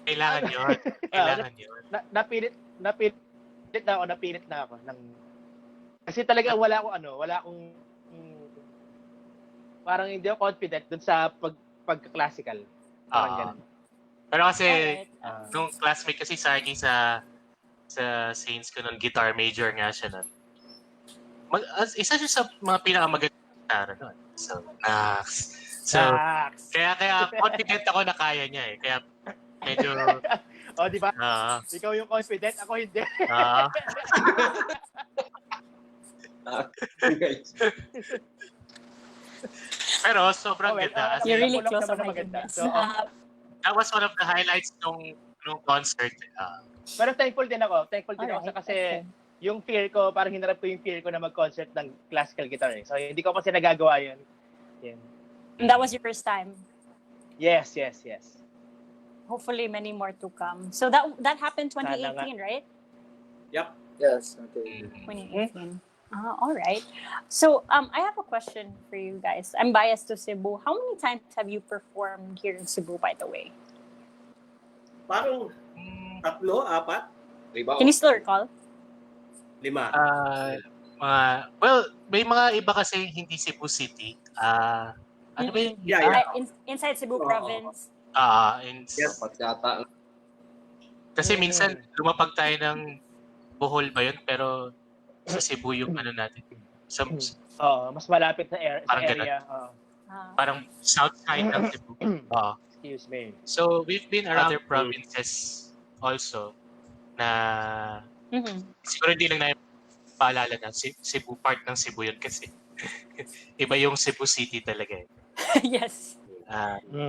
Kailangan yun. Kailangan yun. Napilit na ako. Kasi talaga wala akong parang hindi ako confident dun sa pagka-classical. Parang ganun. Pero kasi, Alright. nung classmate kasi sa akin sa Saints ko nun, guitar major nga siya nun. Isa siya sa mga pinakamagandang gitara nun. So, kaya confident ako na kaya niya eh. Kaya medyo... O, di ba? Ikaw yung confident, ako hindi. Pero sobrang ganda. You're really Nakulong close naman to na my maganda. goodness. So, That was one of the highlights nung concert. pero thankful din ako Alright, kasi yung fear ko, parang hinarap ko yung fear ko na mag-concert ng classical guitar eh. So, hindi ko kasi nagagawa yun. Yeah. And that was your first time. Yes. Hopefully, many more to come. So that happened 2018, right? Yep. Yes, okay. 2018. All right. So I have a question for you guys. I'm biased to Cebu. How many times have you performed here in Cebu, by the way? Parang 3, 4, Diba? Can you still recall? 5. Well, may mga iba kasi hindi Cebu City. Ano ba yun? Yeah. Inside Cebu province. Dapat yata. Kasi minsan lumapag tayo ng Bohol ba yun? Pero sa Cebu yung ano natin. Mas malapit sa Parang area. Parang Southside ng Cebu. Excuse me. So, we've been around other provinces also na siguro hindi lang namin paalala na Cebu part ng Cebu yun kasi iba yung Cebu City talaga eh. Yes.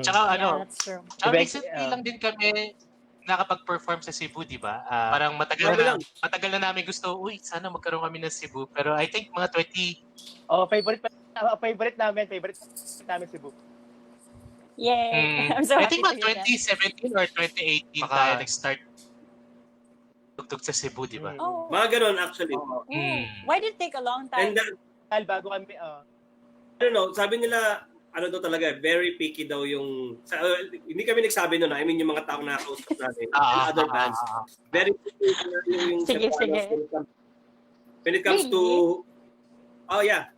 Tsaka Yeah, that's true. Tsaka recently lang din kami nakapag-perform sa Cebu, di ba? Parang matagal na namin gusto, sana magkaroon kami ng Cebu. Pero I think mga 20... Favorite namin Cebu. Yay! I'm so I happy think to hear that. 2017 or 2018 tayo nag-start tugtog sa Cebu, di ba? Oh. Mga ganun actually. Why did it take a long time? And Dahil bago kami, I don't know, sabi nila, daw talaga, very picky daw yung, hindi kami nagsabi nun, I mean yung mga taong nakausap namin, and other bands. Very picky yung Sige. when it comes to, yeah.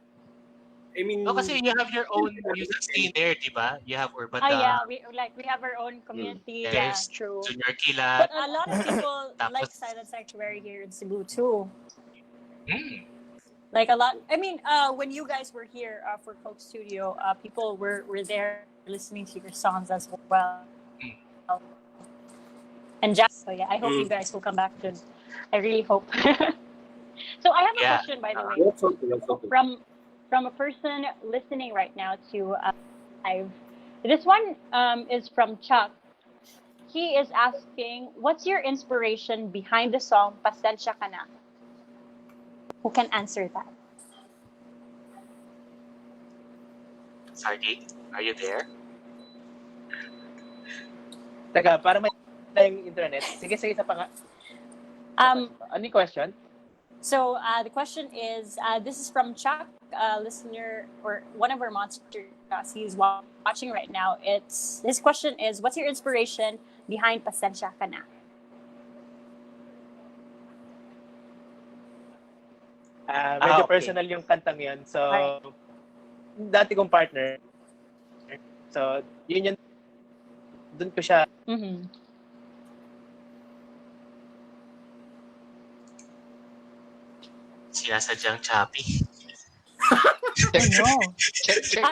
I mean, kasi you have your own music scene there, di ba? You have Urban yeah, we have our own community. Yeah, true. Junior Kila. But a lot of people like Silent Sanctuary here in Cebu too. Like a lot. I mean, when you guys were here for Coke Studio, people were there listening to your songs as well. And Jack. So yeah, I hope you guys will come back soon. I really hope. So I have a question, by the way, from a person listening right now to live. This one is from Chuck. He is asking, what's your inspiration behind the song Pasensya Ka Na? Who can answer that? Sardi, are you there? Teka, para may tayong internet. Sige, sa panga. Ano yung question? So the question is, this is from Chuck, a listener or one of our monsters. He's watching right now. His question is, what's your inspiration behind Pasensya Ka Na? Medyo okay. personal yung kantang yun. So, Alright. dati kong partner. So, yun yun. Doon ko siya. Mm-hmm. Sinasadyang choppy. Ano?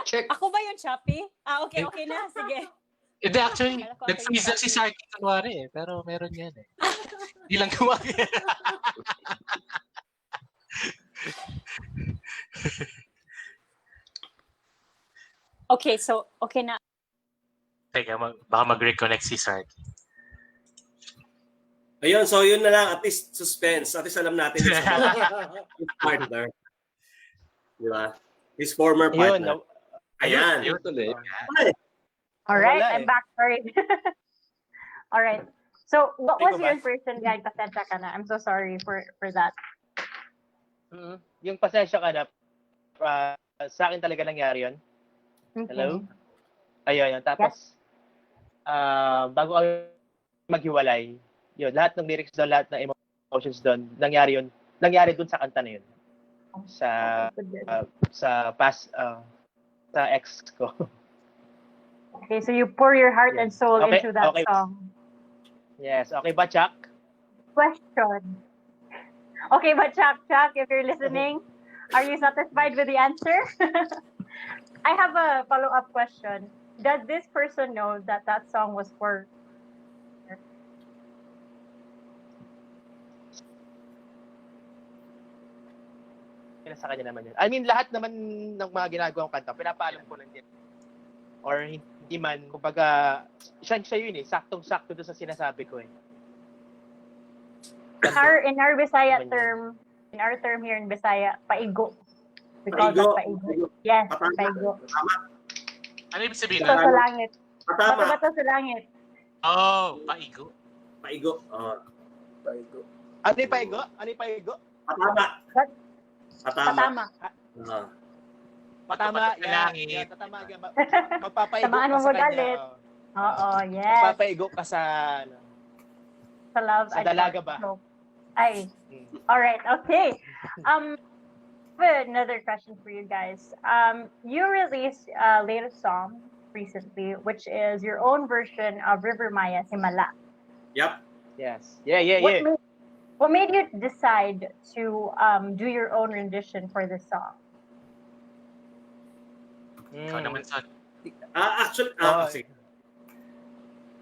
Check. Ako ba yung choppy? Okay na. Sige. Hindi, actually, Akala ko ako yung nag-freeze lang si choppy. Sarky kunwari eh. Pero meron yan eh. Hindi lang gumagaya. Okay, so, okay na. Teka, baka mag-reconnect si Sarky. Ayun, so yun na lang. At least suspense. At least alam natin sa his partner. Di ba? His former Yun. partner. Ayan. Yun tuloy. Alright, Wala I'm back. Sorry. Alright. So, what was Ikaw ba? your impression, guide? Pasensya ka na. I'm so sorry for that. Yung pasensya ka na, sa akin talaga nangyari yun. Okay. Hello? Ayun. Tapos, bago ako maghiwalay, yun, lahat ng lyrics doon, lahat ng emotions doon, nangyari doon sa kanta na yun. Sa past, sa ex ko. Okay, so you pour your heart and soul Okay, into that okay. song. Yes. Okay ba, Chuck? Question. Okay, but Chuck, if you're listening, are you satisfied with the answer? I have a follow-up question. Does this person know that song was for? Sa kanya naman yun. I mean, lahat naman ng mga ginagawang kanta, pinapaalam ko lang din. Or hindi man, kumbaga, siya yun eh. Saktong-sakto doon sa sinasabi ko eh. In our Bisaya term, in our term here in Bisaya, paigo. We call that paigo. Yes, paigo. Ano ibig sabihin? Bato sa langit. Patama. Bato sa langit. Oh, paigo. Paigo. Paigo. Ano yung paigo? Patama. Patama. Patama. Sa langit. Yan, tatama. Magpapaigo Tamaan ka mo sa magalit. kanya. Oo, yes. Magpapaigo ka sa... Sa love. Sa dalaga ba? Ay. Alright, okay. I have another question for you guys. You released a latest song recently, which is your own version of River Maya's Himala. Yep. Yes. Yeah. What made you decide to do your own rendition for this song? Ikaw naman sa... Actually, kasi,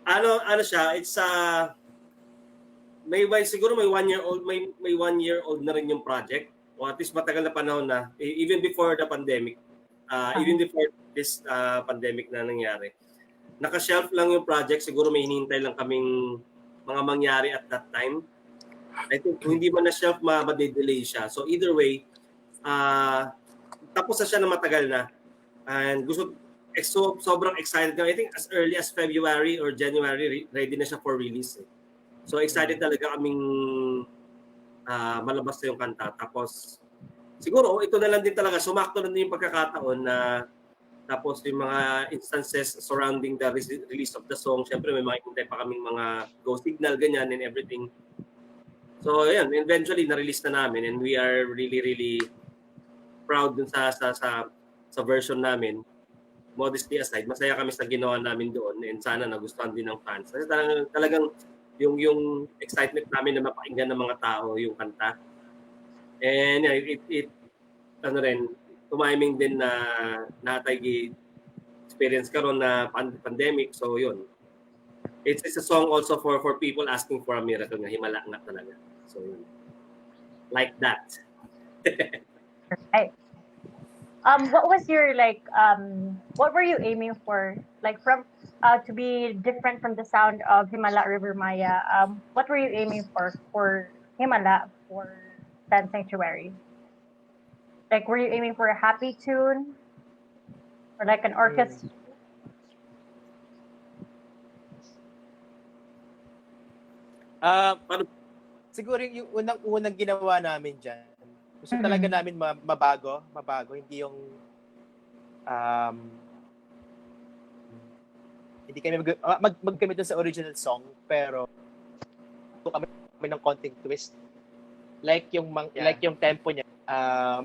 ano siya, it's siguro may 1 year old, may 1 year old na rin yung project. O at least matagal na panahon na, even before the pandemic, even before this pandemic na nangyari. Naka-shelf lang yung project, siguro may hinihintay lang kaming mga mangyari at that time. I think kung hindi man na-shelf, ma-delay siya. So either way, tapos na siya na matagal na. And sobrang excited kami. I think as early as February or January, ready na siya for release. So excited talaga kaming malabas na yung kanta. Tapos siguro ito na lang din talaga, sumakto na din yung pagkakataon na tapos yung mga instances surrounding the release of the song. Siyempre may mga hintay pa kaming mga go signal, ganyan and everything. So ayan, eventually na-release na namin and we are really, really proud dun sa version namin. Modesty aside, masaya kami sa ginawa namin doon and sana nagustuhan din ng fans. Kasi talagang yung excitement namin na mapakinggan ng mga tao yung kanta. And yeah, it tumiming din na natay experience karon na pandemic. So yun. It's a song also for people asking for a miracle nga himala nga talaga. So yun. Like that. Right. What was your what were you aiming for? Like from to be different from the sound of Himala River Maya. What were you aiming for Himala for Sand Sanctuary? Like were you aiming for a happy tune? Or like an orchestra? Siguro yung unang ginawa namin dyan, gusto talaga namin mabago, hindi yung hindi kami magkamit sa original song, pero kami ng konting twist. like yung tempo niya,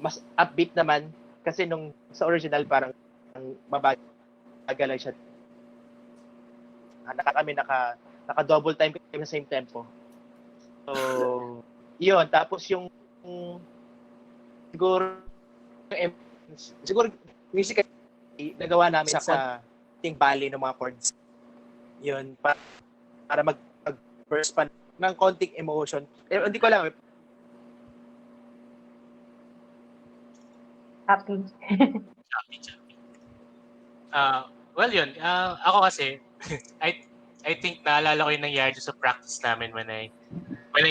mas upbeat naman kasi nung sa original parang mabagal lang siya. Naka double time kami sa same tempo. So, yun. Tapos yung siguro music nagawa namin sa ting bali ng mga chords. Yun, para mag-burst pa ng konting emotion. Hindi ko lang. Happy. Well, yun. Ako kasi, I think naalala ko yung nangyari sa practice namin when I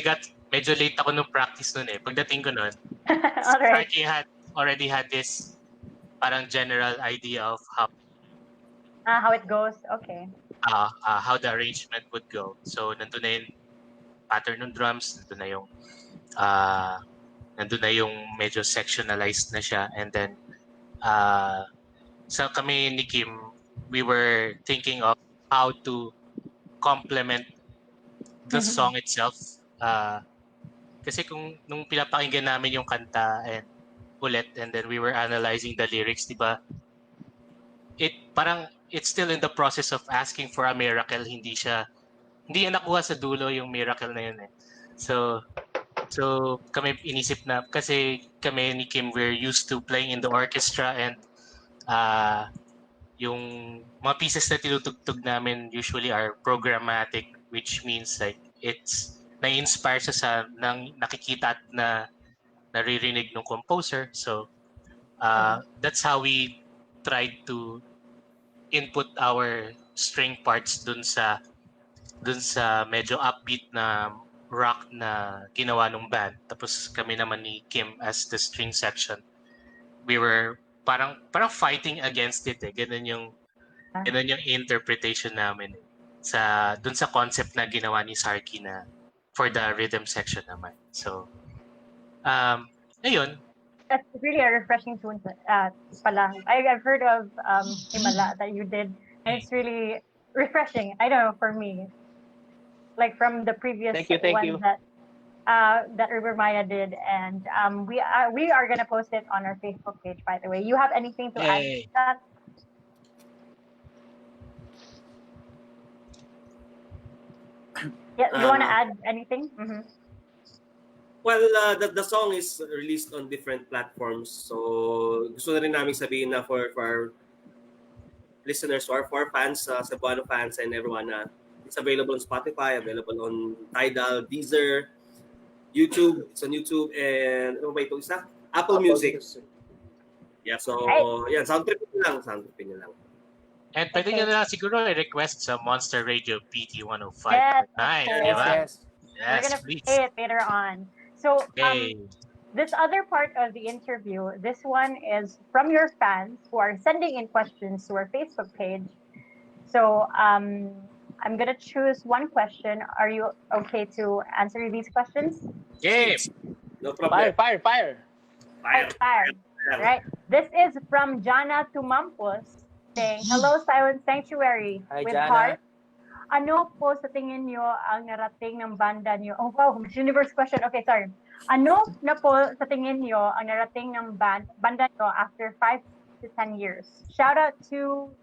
got medyo late ako nung practice nun eh. Pagdating ko nun, Alright. Sarky already had this parang general idea of How it goes. Okay. how the arrangement would go. So, nandun na yung pattern ng drums, nandun na yung medyo sectionalized na siya. And then, so kami ni Kim, we were thinking of how to complement the song itself. Kasi nung pinapakinggan namin yung kanta and then we were analyzing the lyrics, di ba? It's still in the process of asking for a miracle. Hindi niya nakuha sa dulo yung miracle na yun eh. So kami inisip na, kasi kami ni Kim, we're used to playing in the orchestra and yung mga pieces na tinutugtog namin usually are programmatic, which means like it's na-inspire sa nakikita at na naririnig ng composer. So that's how we tried to input our string parts dun sa medyo upbeat na rock na ginawa ng band. Tapos kami naman ni Kim as the string section. We were parang fighting against it eh. Ganun yung interpretation namin dun sa concept na ginawa ni Sarky na for the rhythm section naman. So, ayun. That's really a refreshing tune pala. I've heard of Himala that you did, and it's really refreshing. I don't know, for me. Like from the previous Thank you. that River Maya did, and we are gonna post it on our Facebook page. By the way, you have anything to add to that? Yeah, you want to add anything? Mm-hmm. Well, the song is released on different platforms. So, gusto na rin namin sabihin na for our listeners or for fans, Cebuano fans and everyone, it's available on Spotify, available on Tidal, Deezer, YouTube. It's on YouTube, and ano ba ito isa? Apple Music. Yeah, so, yan, sound tripping nyo lang. And pwede nyo na lang siguro i-request sa Monster Radio PT 105.9. Yes. We're gonna please. play it later on. So, this other part of the interview, this one is from your fans who are sending in questions to our Facebook page. So, I'm gonna choose one question. Are you okay to answer these questions? Yes. No problem. Fire. Right. This is from Jana Tumampos saying, "Hello, Silent Sanctuary." Hi, with Jana. heart. Ano po sa tingin nyo ang narating ng banda nyo? Oh wow, Miss Universe question. Okay, sorry. Ano na po sa tingin nyo ang narating ng banda nyo after 5 to 10 years? Shout out to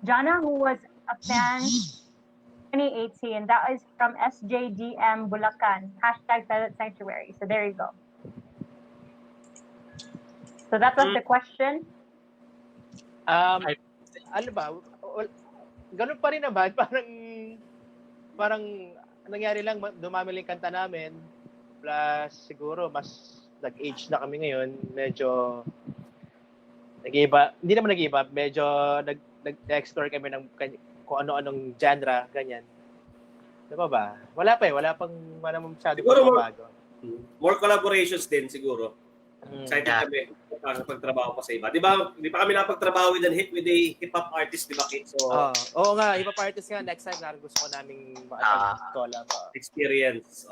Jana, who was a fan 2018. That is from SJDM Bulacan. #Silent Sanctuary. So there you go. So that was the question. Ano ba? Ganun pa rin naman. Parang nangyari lang, dumami lang kanta namin. Plus, siguro, mas nag-age na kami ngayon. Medyo nag-iba. Hindi naman nag-iba. Medyo nag-explore kami ng kung ano-anong genre, ganyan. Diba ba? Wala pang masyado bago. More collaborations din siguro. Excited kami pagtrabaho pa sa iba. Di ba kami napagtrabaho with a hip-hop artist, di ba, Kate? So, oo nga, hip-hop artist nga. Next time, gusto ko naming collab. Experience.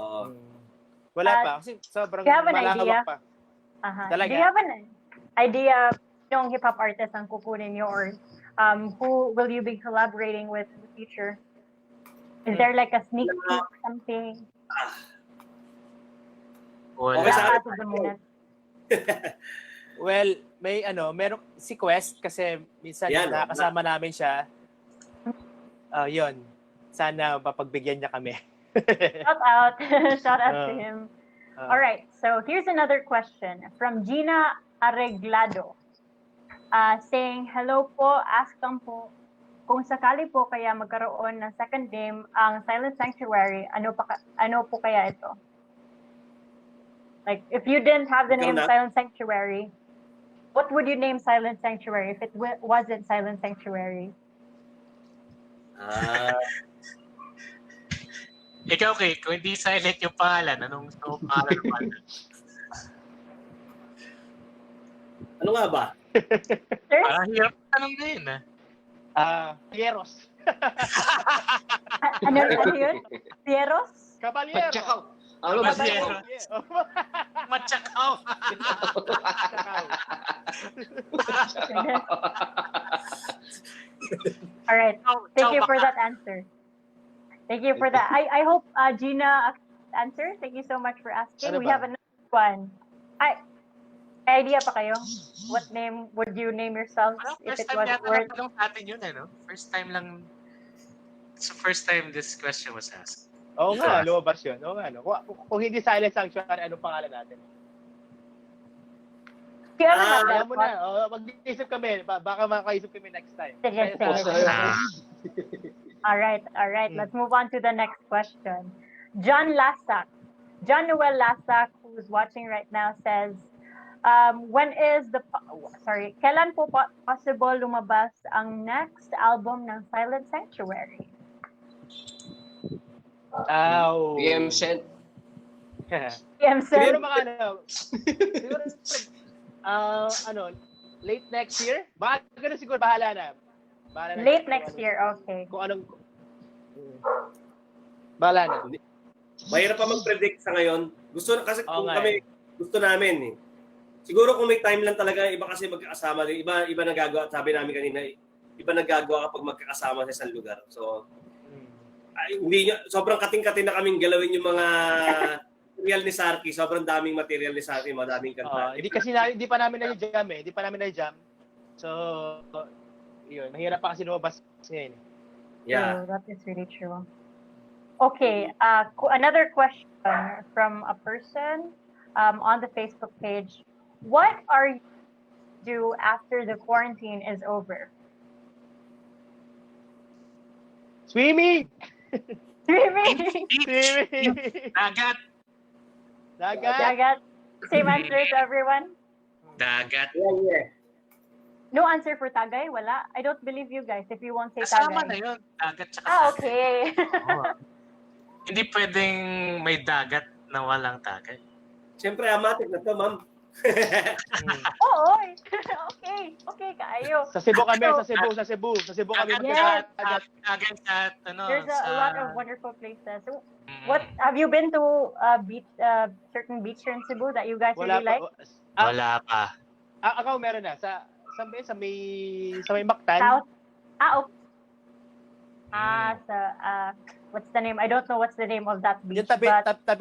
Wala pa. Kasi sobrang malawak pa. Talaga? Do you have an idea yung hip-hop artist ang kukunin nyo, or who will you be collaborating with in the future? Is there like a sneak peek something? Wala. Okay, sa As of the moment. Well, meron si Quest kasi minsan Yan, nakakasama namin siya. Yun. Sana mapagbigyan niya kami. Shout out. Shout out to Uh, him. All right. So here's another question from Gina Arreglado. Saying, hello po, ask lang po, kung sakali po kaya magkaroon ng second name ang Silent Sanctuary, ano po kaya ito? Like, if you didn't have the name Silent Sanctuary, what would you name Silent Sanctuary if it wasn't Silent Sanctuary? Ikaw, Kate, kung hindi silent yung pangalan, anong pangalan naman? Ano nga ba? Parang hirap tanong na yun, Pieros. Ano yun? Pieros? Caballeros. Matsakaw. Ano ba Matsakaw. Matsakaw. All right. Thank you for that answer. Thank you for that. I hope Gina answers. Thank you so much for asking. Ano We ba? have another one. Idea pa kayo? What name would you name yourselves if First it time was yata word? natanong natin yun, ano? First time lang. So first time this question was asked. Oo nga, lumabas yun. Oo nga, no? Kung hindi Silent Sanctuary, anong pangalan natin? You ever have that Alam mo na, mag-isip kami. Baka makaisip kami next time. Sige. All right. Let's move on to the next question. John Noel Lasak, who's watching right now, says, kailan po possible lumabas ang next album ng Silent Sanctuary? PM sent. Siguro mga late next year? Baka ganun siguro, bahala na. Late next year, okay. Kung anong... Bahala na. Mahirap pa mag-predict sa ngayon. Gusto Okay. Gusto namin eh. Siguro kung may time lang talaga, iba kasi magkakasama din. Iba nagagawa, sabi namin kanina, iba nagagawa kapag magkakasama sa isang lugar. So, sobrang kating-kating na kaming galawin yung mga material ni Sarky. Sobrang daming material ni Sarky, madaming kanta. Hindi pa namin na-jam eh. Hindi pa namin na-jam. So, yun. Mahirap pa kasi lumabas ngayon. Yeah. So, that is really true. Okay, another question from a person on the Facebook page. What are you do after the quarantine is over? Swimming! Swimming! Dagat. Same answer to everyone? Dagat. Yeah. No answer for Tagay? Wala? I don't believe you guys if you won't say Kasama Tagay. na yun. Dagat tsaka Okay. Hindi pwedeng may dagat na walang dagat. Siyempre, amatik na to, ma'am. Oo. Okay, kaayo. Sa Cebu kami, sa Cebu kami. Yes. Dagat sa There's a lot of wonderful places. So, what have you been to certain beach here in Cebu that you guys really like? Wala pa. Ako meron na sa may Mactan. South. Okay. What's the name? I don't know what's the name of that beach. Yung tabi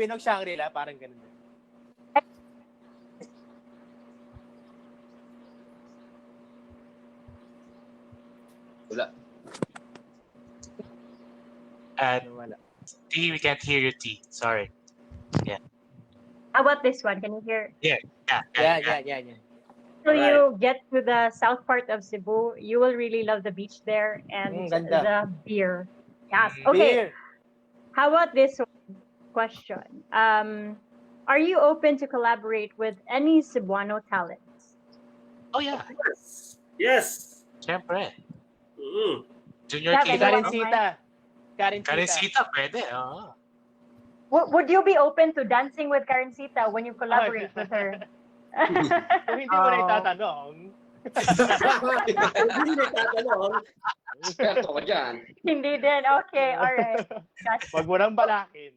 ng Shangri-La, parang ganun. Wala. Wala. T, we can't hear you, T. Sorry. Yeah. How about this one? Can you hear? Yeah. Till you get to the south part of Cebu, you will really love the beach there and Ganda. the beer. Yes. Okay. Beer. How about this question? Are you open to collaborate with any Cebuano talents? Oh, yeah. Yes. Siyempre. Junior Yeah, Kita. Karencita. Pwede. Oo. Would you be open to dancing with Karencita when you collaborate with her? Kung hindi mo na itatanong. Hindi na tatanong. Eksperto ka dyan. Hindi din. Okay, all right. Gotcha. Wag mo nang balakin.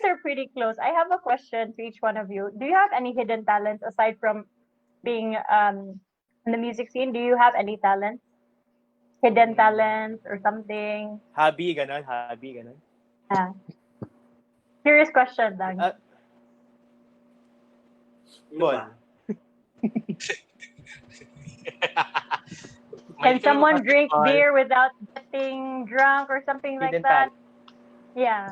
They're pretty close. I have a question to each one of you. Do you have any hidden talents aside from being in the music scene? Do you have any talents? Hidden talents or something? Hobby, ganon. Yeah. Curious question lang. Ano Bon. ba? Can May someone drink basketball. beer without getting drunk or something like Hidden that? talent. Yeah.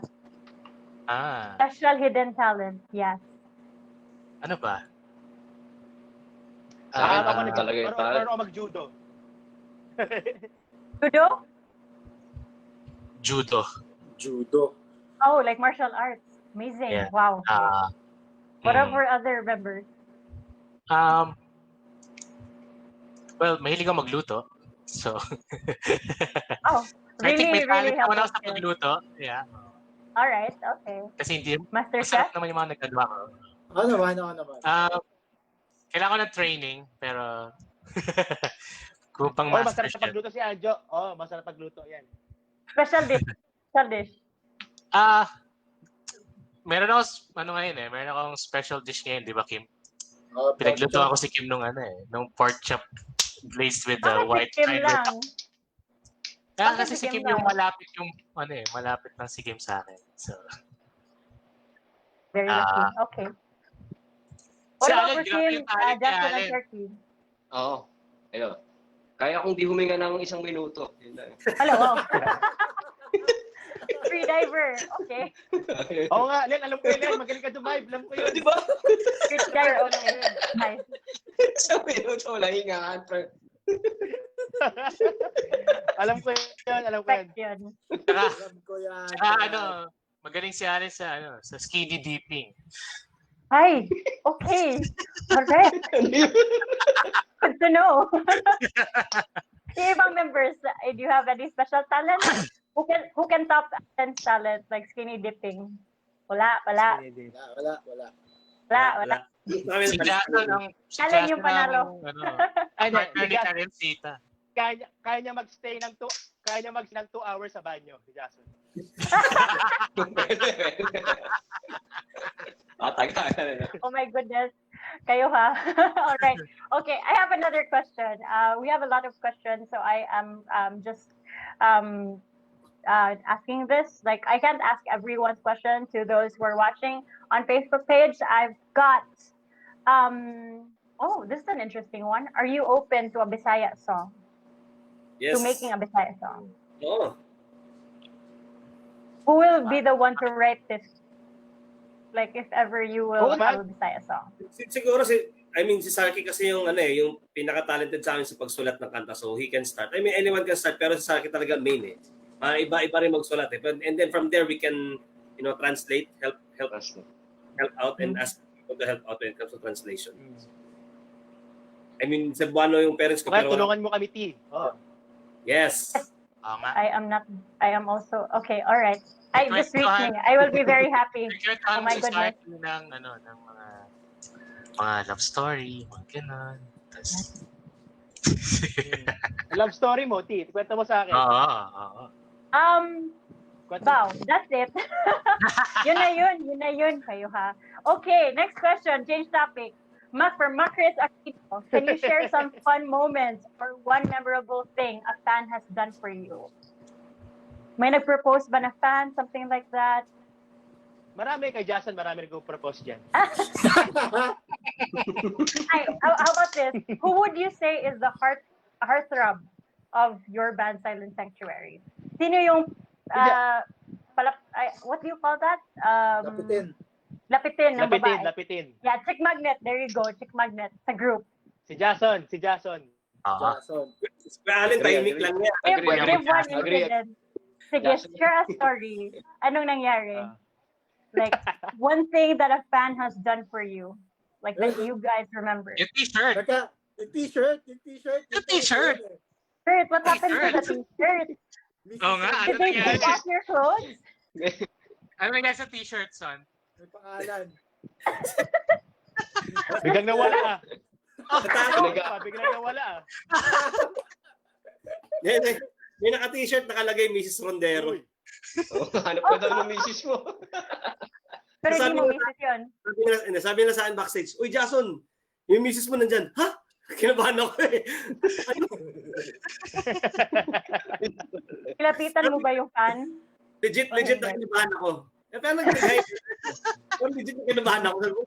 Ah, Special hidden talent. Yes. ano ba? Sa akin, Ako ano talaga yung talent? Marunong ako mag-judo. Judo? Judo. Judo. Oh, like martial arts. Amazing. Yeah. Wow. What Mm. are our other members? Well, mahilig ako magluto. So, Oh, I think may really, really talent naman ako helpful sa skills. magluto. Yeah. All right. Okay. Kasi hindi, Master masarap chef? naman yung mga nagagawa ko. Ako naman. Kailangan ko ng training, pero kung pang Oh, master masarap sa chef. pagluto si Anjo. Oh, masarap pagluto yan. Special dish. Special dish. Meron ako, meron akong special dish ngayon, di ba, Kim? Pinagluto ako si Kim nung pork chop glazed with the Bakit white si Kim kind lang? Kaya Bakit kasi si si Kim Kim yung lang? malapit lang si Kim sa akin. So, Very lucky. Okay. What si about Allen, for grabe Kim, yung talent ni Jackson and Allen. Turkey? Oo. Ayun. Kaya kung di huminga ng 1 minuto. Yun lang. Hello. Wow. Free diver. Okay. Oo nga, Len, alam ko yun, Len. Magaling ka dumive. Alam ko yun. Di ba? Free diver. Okay. Nice. 1 minuto, wala hingaan. Alam ko yun. Respect yun. Alam ko yan. magaling si Allen sa skinny dipping. Hi. Okay. Alright. Good to know. Yung ibang members, do you have any special talent? Who can top Allen's talent like skinny dipping? Wala. Wala. Si Jackson Allen yung panalo. Ay, partner ni hindi. Karencita. Kaya niya mag-stay ng 2 hours sa banyo, si Jason. Oh my goodness. Kayo ha. All right. Okay, I have another question. We have a lot of questions, so I am just asking this. Like, I can't ask everyone's question to those who are watching on Facebook page. I've got, this is an interesting one. Are you open to a Bisaya song? Yes. To making a Bisaya song? Oo. Who will be the one to write this? Like, if ever you will have a Bisaya song. Siguro si Sarky kasi yung yung pinaka-talented sa amin sa pagsulat ng kanta, so he can start. I mean, anyone can start, pero si Sarky talaga main eh. Iba-iba rin magsulat eh. And then from there we can, translate, help out and ask people to help out when it comes to translation. I mean, Cebuano yung parents ko, Kaya pero tulungan mo kami, T. Oh. yes. Oo nga. I am also, okay, all right. Just reach me. I will be very happy. Oh my goodness. ng mga love story, mga ganun. Tapos, Love story mo, T. Kwento mo sa akin. oo. Kwento mo. Wow, that's it. Yun na yun kayo ha. Okay, next question, change topic. For Macris Aquino, can you share some fun moments or one memorable thing a fan has done for you? May nag-propose ba na fan? Something like that? Marami kay Jason, marami nag-propose dyan. How about this? Who would you say is the heartthrob of your band Silent Sanctuary? Sino yung what do you call that? Lapitin ng babae. Lapitin. Yeah, chick magnet. There you go, chick magnet sa group. Si Jason. Jason. Allen, tahimik lang niya. Give one incident. Sige, share a story. Anong nangyari? Like, one thing that a fan has done for you. Like, that you guys remember. Yung t-shirt. Yung t-shirt. Shirt, what happened to the t-shirt? Oo nga, ano Did they nangyari? take off your clothes? Ano nangyari sa t-shirt, son? May pangalan. Biglang nawala. Biglang nawala. May naka-t-shirt nakalagay Mrs. Rondero. Hanap ka daw ng misis mo. Pero hindi mo misis yun. Sabi na sa akin backstage, "Uy, Jason, yung misis mo nandyan." Ha? Kinabahan ako eh. Kilapitan mo ba yung fan? Legit na kinabahan ako. Pero nag-hi. Pero legit na kinabahan ako. Sabi ko,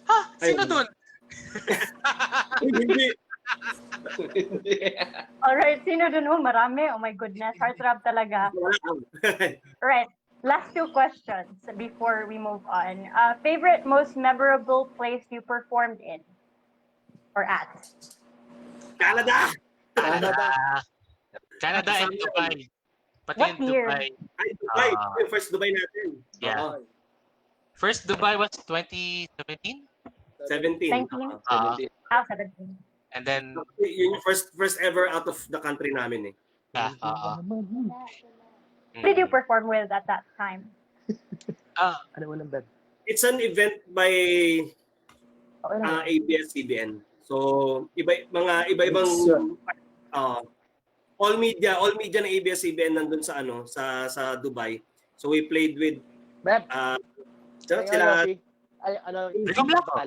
Ha? Sino Ayun. dun? Hindi. Alright, sino dun? Oh, marami. Oh my goodness, heartthrob talaga. Alright, last two questions before we move on. Favorite, most memorable place you performed in or at? Canada! Canada and Dubai. Pati What yung year? Dubai. Ay, Dubai. Ah. Yung first Dubai natin. Yeah. Oo. First Dubai was 2017. 17. 19? Ah, 17. and then, Yun yung first ever out of the country namin eh. yeah, Who did you perform with at that time? Ano walang bed? It's an event by ABS-CBN. So, iba-ibang all media ng ABS-CBN nandun sa sa Dubai. So we played with Beb, sila Rico Blanco.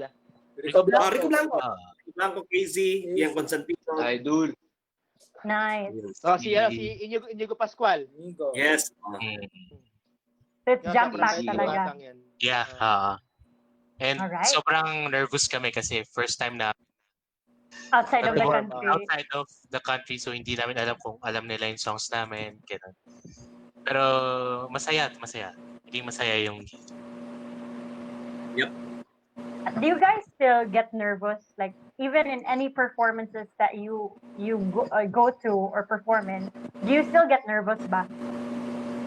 Rico Blanco, KZ, Ian Constantino. Idol. Nice. si Inigo Pascual. Yes. So it's jam-packed talaga. Yeah. And Alright. sobrang nervous kami kasi first time na Outside of the perform country. outside of the country, so hindi namin alam kung alam nila yung songs namin. Ganun. Pero masaya. Hindi masaya yung... Yep. Do you guys still get nervous, like even in any performances that you go to or perform in? Do you still get nervous ba?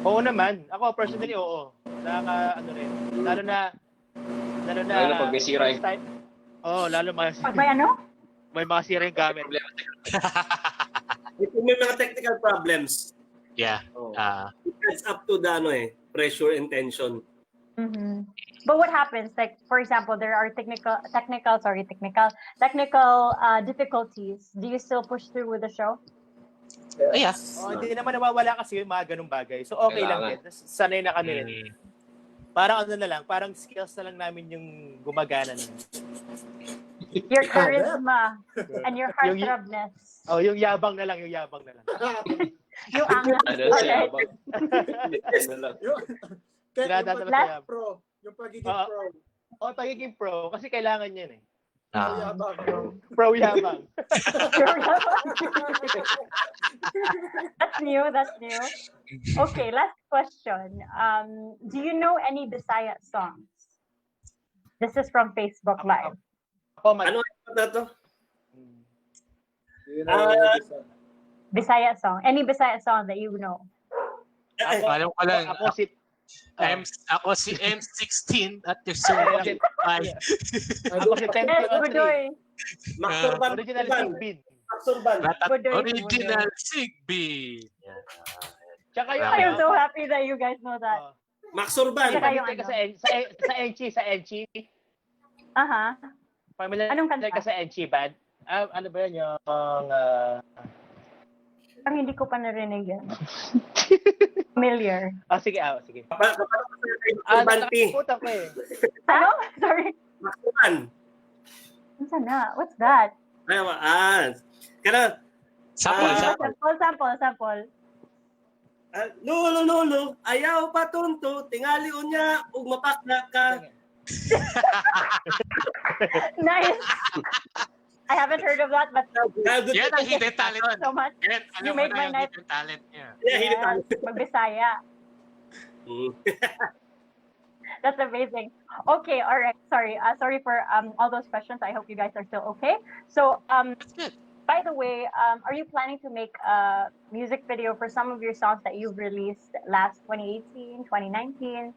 Oo naman. Ako personally, oo. Ano rin. Lalo na Lalo na pag may sira first time. Oo, lalo Pag may ano? may mga sira yung gamit. Kung may mga technical problems, Yeah. it adds up to the pressure and tension. Mm-hmm. But what happens? Like, for example, there are technical difficulties. Do you still push through with the show? Yeah. Hindi naman nawawala kasi yung mga ganung bagay. So okay lang din. Sanay na kami rin. Parang parang skills na lang namin yung gumagana nun. Your charisma and your heartthrobness. Yung yabang na lang. Yung angas. Alright. Yung pagiging pro. Pagiging pro. Kasi kailangan yan eh. Pro yabang. Pro yabang. That's new. Okay, last question. Do you know any Bisaya songs? This is from Facebook Live. Ano na to? Bisaya song. Any Bisaya song that you know? Alam ko lang. Ako si M16 at yung song. Ako si Tempe Yes, Budoy. Maxurban. Original Sigbin. Maxurban. Original Sigbin. Tsaka yung I am so happy that you guys know that. Maxurban. Tsaka yung sa Enchi. Aha. Familiar Anong kanta? ka sa Enchi band? Ano ba yun yung Ang hindi ko pa narinig yan. Familiar. sige. Maxurban T. Nakalimutan ko eh. Ano? Sorry. Maxurban. Ano na? What's that? Sample. Lolo, ayaw patunto, tingali unya, ug mapakna ka. Nice. I haven't heard of that, but Yan ang hidden talent. thank you so much. Yan, You alam mo made na my yung night. hidden talent niya. Yeah, hidden talent. Magbisaya. That's amazing. Okay, all right. Sorry for all those questions. I hope you guys are still okay. So That's good. by the way, are you planning to make a music video for some of your songs that you've released last 2018, 2019?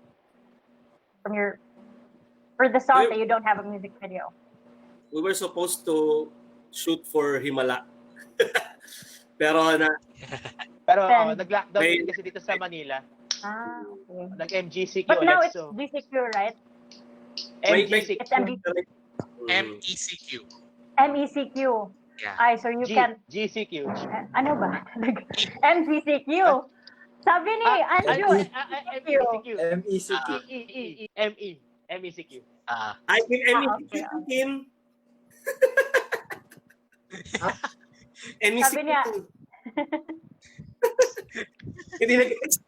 For the songs that you don't have a music video? We were supposed to shoot for Himala. Pero nag-lockdown din kasi dito sa Manila. Okay. Nag-MGCQ But now ulit. it's GCQ, right? MGCQ. It's MECQ. MECQ. Yeah. So you can... GCQ. Ano ba? MGCQ. Sabi ni Anju. MECQ. MECQ. MECQ. I think MECQ team. MECQ. Sabi niya. Hindi na-gets.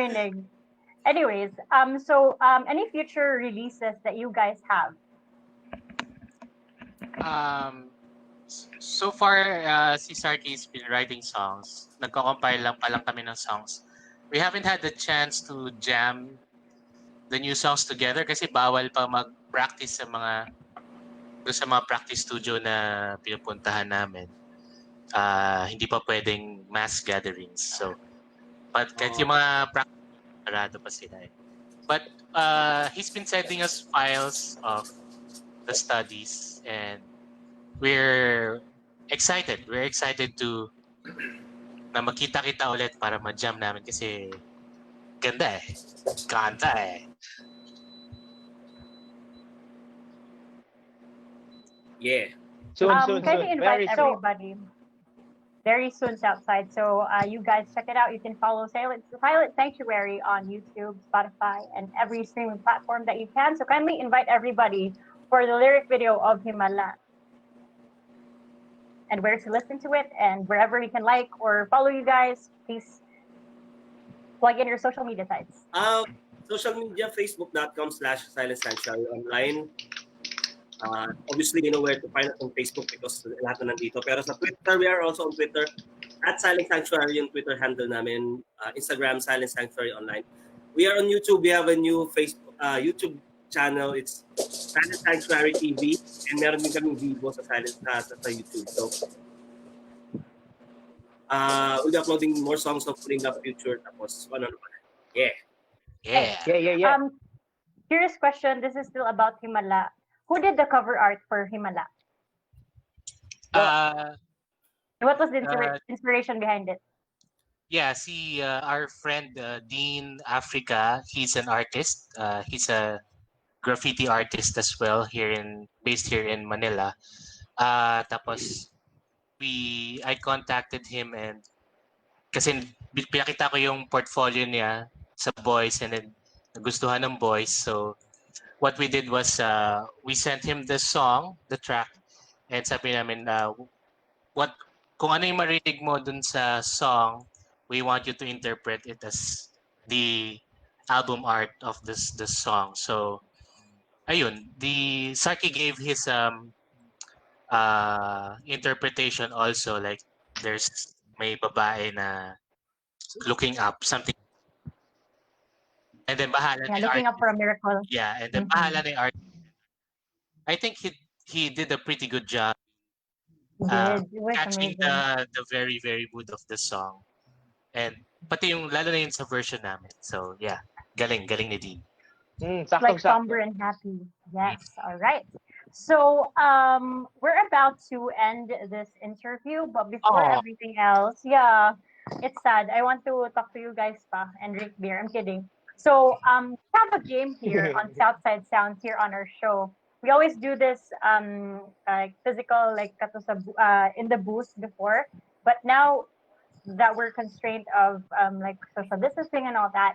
Rinig. Anyways, any future releases that you guys have? So far, si Sarky's been writing songs. Nagko-compile lang pa lang kami ng songs. We haven't had the chance to jam the new songs together kasi bawal pa mag-practice sa mga practice studio na pinupuntahan namin. Hindi pa pwedeng mass gatherings. So, but kahit yung mga practice, parado pa sila eh. But he's been sending us files of the studies and we're excited. We're excited na makita-kita ulit para ma-jam namin kasi ganda eh. Kanta eh. Yeah. Soon. Kindly invite Very soon. everybody. Very soon, Southside. So you guys check it out. You can follow Silent Sanctuary on YouTube, Spotify, and every streaming platform that you can. So kindly invite everybody for the lyric video of Himala. And where to listen to it, and wherever we can like or follow you guys, please plug in your social media sites. Social media, facebook.com/Silent Sanctuary online. Obviously, you know where to find us on Facebook because lahat na nandito. Pero sa Twitter, we are also on Twitter. @Silent Sanctuary yung Twitter handle namin. Instagram, Silent Sanctuary online. We are on YouTube. We have a new Facebook YouTube channel. It's Silent Sanctuary TV. And meron din kaming video sa YouTube. So, we'll be uploading more songs hopefully in the future. Tapos, ano naman. Yeah. Curious question. This is still about Himala. Who did the cover art for Himala? What was the inspiration behind it? Yeah, see, our friend Dean Africa, he's an artist. He's a graffiti artist as well based here in Manila. Tapos I contacted him and kasi pinakita ko yung portfolio niya sa boys and then nagustuhan ng boys. So what we did was we sent him the track, and sabi namin kung ano yung marinig mo dun sa song, we want you to interpret it as the album art of the song. So ayun, the Saki gave his interpretation also, like may babae na looking up something, and then bahala na looking up for a miracle. Yeah, and then bahala na yung art. I think he did a pretty good job catching the very, very mood of the song, and pati yung lalo na yun sa version namin. So yeah, galing ni Dean. Like somber and happy. Yes. All right. So we're about to end this interview, but before everything else, it's sad. I want to talk to you guys and drink beer. I'm kidding. So we have a game here on Southside Sounds here on our show. We always do this physical, in the booth before, but now that we're constrained of social distancing and all that,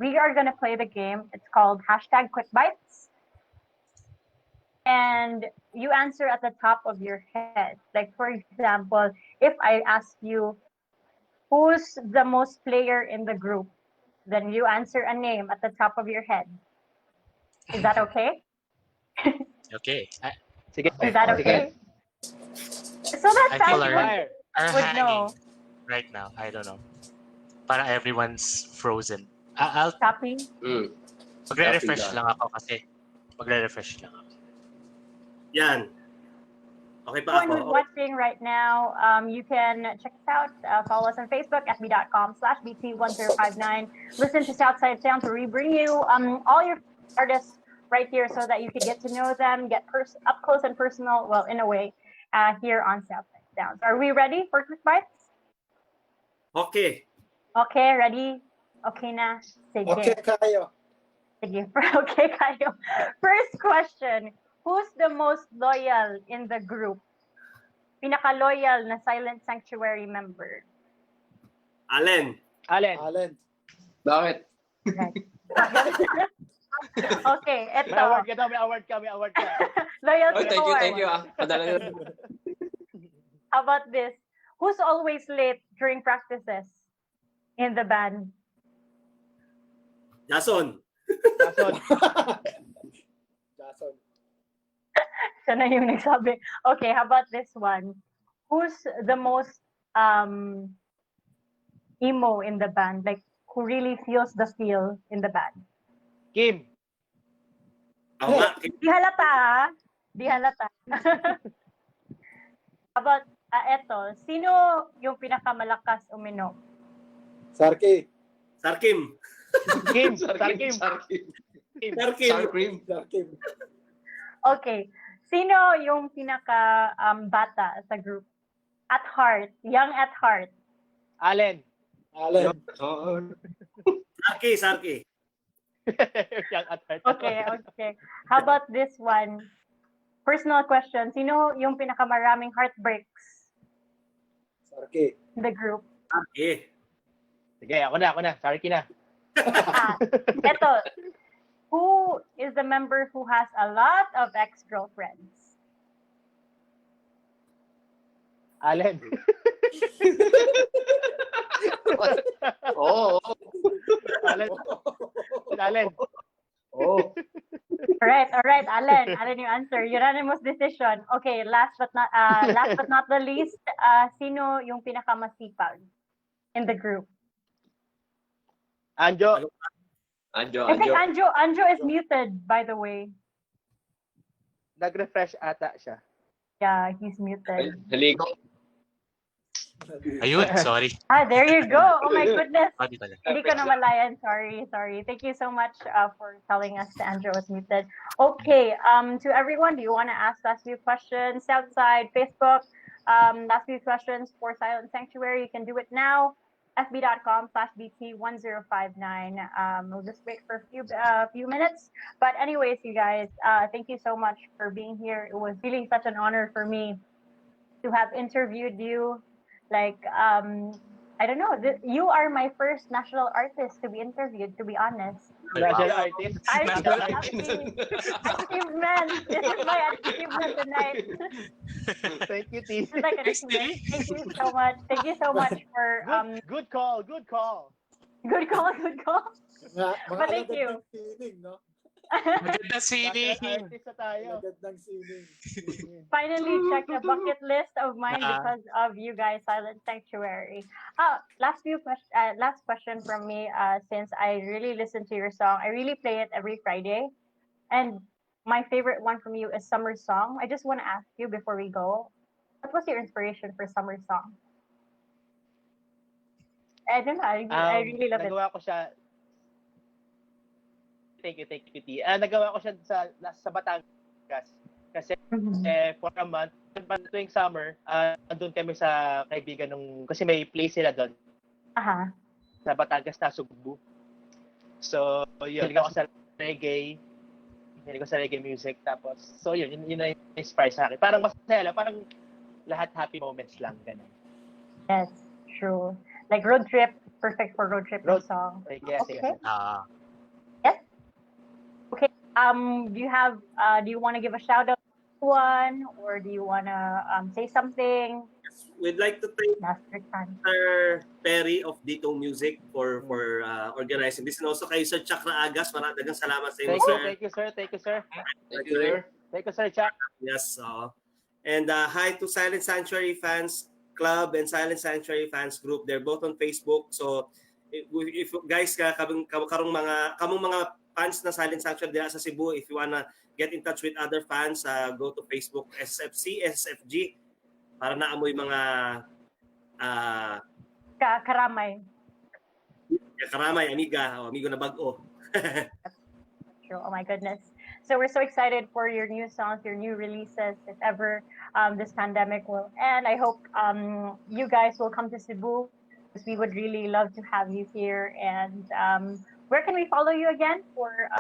we are gonna play the game. It's called #QuickBites, and you answer at the top of your head. Like for example, if I ask you, who's the most player in the group, then you answer a name at the top of your head. Is that okay? Okay. Is that okay? So that's I feel would hanging know. Right now. I don't know. Para everyone's frozen. I'll Copy. magre-refresh lang ako kasi. Magre-refresh lang ako. Yan. Okay pa Anyone who's watching right now, you can check us out. Follow us on Facebook, fb.com/bt1059. Listen to Southside Sounds, where we bring you all your artists right here so that you can get to know them, get up close and personal, well, in a way, here on Southside Sounds. Are we ready for Quick Bites? Okay. Okay, ready? Okay na. Sige. Okay kayo. Sige. Okay kayo. First question. Who's the most loyal in the group? Pinaka-loyal na Silent Sanctuary member? Allen. Bakit? Okay, eto. May award ka. Loyalty Thank you. Padala nyo. How about this? Who's always late during practices in the band? Jason. Jason. Jason. Siya na yung nagsabi. Okay, how about this one? Who's the most emo in the band? Like, who really feels the feel in the band? Kim. Oo nga. Di halata, ah. Di halata. How about, eto, sino yung pinakamalakas uminom? Sarki. Sarkim. Kim. Sarkim. Sarkim. Sarkim. Sarkim. Okay. Sino yung pinaka bata sa group? At heart. Young at heart. Allen. Allen. Sarki. Young at heart. Okay. How about this one? Personal question. Sino yung pinakamaraming heartbreaks Sarki. in the group? Sarki. Sige, ako na. Sarki na. Eto. Who is the member who has a lot of ex-girlfriends? Allen. Oo. Allen. Oh. All right, Allen. Allen yung answer. Unanimous decision. Okay, last but not the least, sino yung pinakamasipag in the group? Anjo. I think Anjo is muted, by the way. Nag-refresh ata siya. Yeah, he's muted. Haligo. Ayun, sorry. There you go. Oh my goodness. Sorry pala. Hindi ko na malayan. Sorry. Thank you so much for telling us that Andrew was muted. Okay, to everyone, do you want to ask last few questions? Southside, Facebook, last few questions for Silent Sanctuary. You can do it now. fb.com/bt1059. We'll just wait for a few minutes. But anyways, you guys, thank you so much for being here. It was really such an honor for me to have interviewed you. Like, I don't know, you are my first national artist to be interviewed, to be honest. National artist. I'm so National happy. Achievement. This is my achievement tonight. Thank you, T. It's like an achievement. Thank you so much. Thank you so much for Good call. good call. But thank you. Sining, no? Maganda sining. National artist na tayo. Magandang sining. Finally checked a bucket list of mine because of you guys, Silent Sanctuary. Last question from me. Since I really listen to your song, I really play it every Friday, and my favorite one from you is Summer Song. I just want to ask you before we go, what was your inspiration for Summer Song? I don't know. I really love it. Nagawa ko siya. Thank you, T. Nagawa ko siya sa Batangas. Kasi for a month, tuwing summer, andun kami sa kaibigan kasi may place sila doon. Aha. Sa Batangas na Sugbu. So, yun, hilig ako sa reggae. Hilig ko sa reggae music. Tapos, so yun na inspire sa akin. Parang masaya lang, parang lahat happy moments lang. Ganun. Yes, true. Like road trip, perfect for road trip song. Like, yes. Okay. Yes. Okay. Do you want to give a shout out to one, or do you want to say something? We'd like to thank Mr. Perry of Dito Music for organizing this, and also kay Sir Chuck Raagas. Maraming salamat sa inyo, sir. Thank you, sir. Thank you, sir, Chuck. Yes. And hi to Silent Sanctuary Fans Club and Silent Sanctuary Fans Group. They're both on Facebook. So if guys kamong mga fans na Silent Sanctuary sa Cebu, if you wanna get in touch with other fans, go to Facebook SFC, SFG para naamoy mga Karamay. Karamay, amigo na bag-o. True. Oh my goodness. So we're so excited for your new songs, your new releases, if ever this pandemic will end. I hope you guys will come to Cebu, because we would really love to have you here. And where can we follow you again for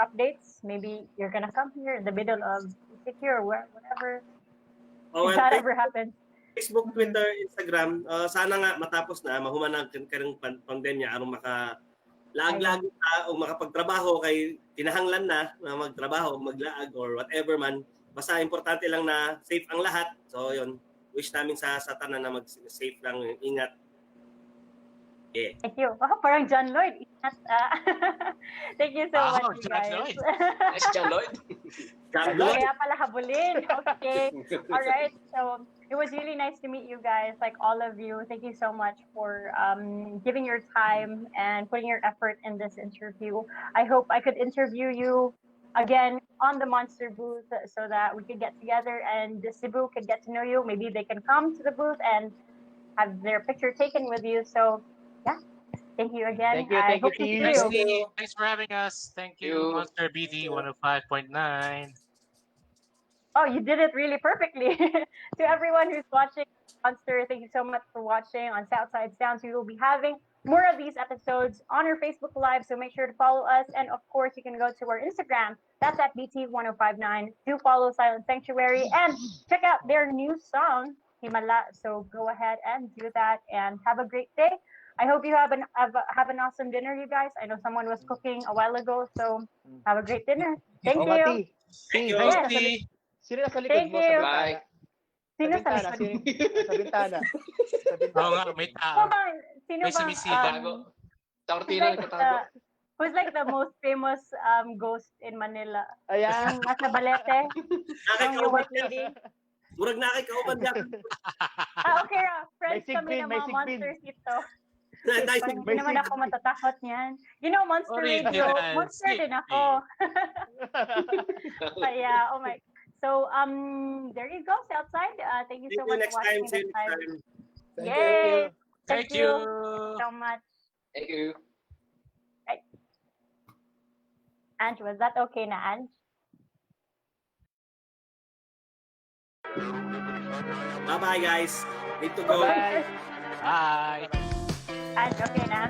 updates? Maybe you're gonna come here in the middle of Secure or whatever. If that ever happens. Facebook, Twitter, Instagram. Sana nga matapos na mahuman ang karong pandemya aron maka laag-laag o makapagtrabaho kay kinahanglan na magtrabaho, maglaag or whatever man. Basta importante lang na safe ang lahat. So yun, wish namin sa tanan na mag-safe lang, ingat. Yeah. Thank you. Oh, parang John Lloyd. Ingat, Thank you so much, you John guys. Lloyd. Yes, John Lloyd. John Lloyd. Kaya pala habulin. Okay. All right. So it was really nice to meet you guys, like all of you. Thank you so much for giving your time and putting your effort in this interview. I hope I could interview you again on the Monster booth so that we could get together and the Cebu could get to know you. Maybe they can come to the booth and have their picture taken with you. So yeah, thank you again. Thank you, I thank you, hope to see T. Thanks, you. T. Thanks for having us. Thank you, You. Monster BD 105.9. Oh, you did it really perfectly. To everyone who's watching Monster, thank you so much for watching on Southside Sounds. We will be having more of these episodes on our Facebook Live, so make sure to follow us. And of course, you can go to our Instagram. That's at BT1059. Do follow Silent Sanctuary and check out their new song, Himala. So go ahead and do that and have a great day. I hope you have an awesome dinner, you guys. I know someone was cooking a while ago, so have a great dinner. Thank Oo nga, you. T. Thank you. Sino Yes. nasa T. Sino nasa likod Thank mo sa you. bintana? Bye. Sa Sino sa bintana, likod? sa bintana. Sa bintana. Oo nga, may Sino tao. bang, sino May bang, sumisila. Tago. Sa who's kortina like nagtatago. who's like the most famous ghost in Manila? Ayan. Yung nasa balete? Yung white lady? Murag nakikauban niya. Okay, friends May kami sigbin, ng may mga sigbin. monsters dito. Nice. Parang hindi may naman ako sigbin. matatakot niyan. You know, Monster Radio, Original monster din ako. But yeah, oh my. So, there you go, Southside. Thank you See so you much next for time. watching See you this next time. time. Thank you. Yay! Thank you. so much. Thank you. Ange, was that okay na, Ange? Bye-bye, guys. Need to go. Bye. Bye. Ange, okay na?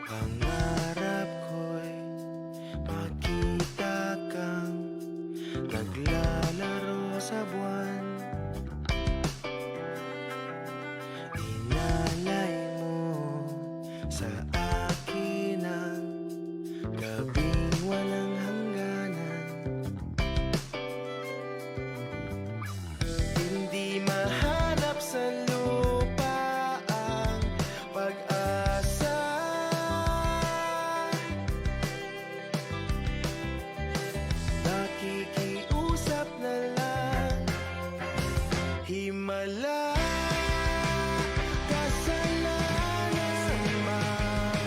Pangarap ko'y makita kang naglalaro sa buwan. Inalay mo sa akin ang gabing walang hangganan. Hindi mahanap sa lupa ang pag-asa. Nakikiusap na lang, himala. Kasalanan man,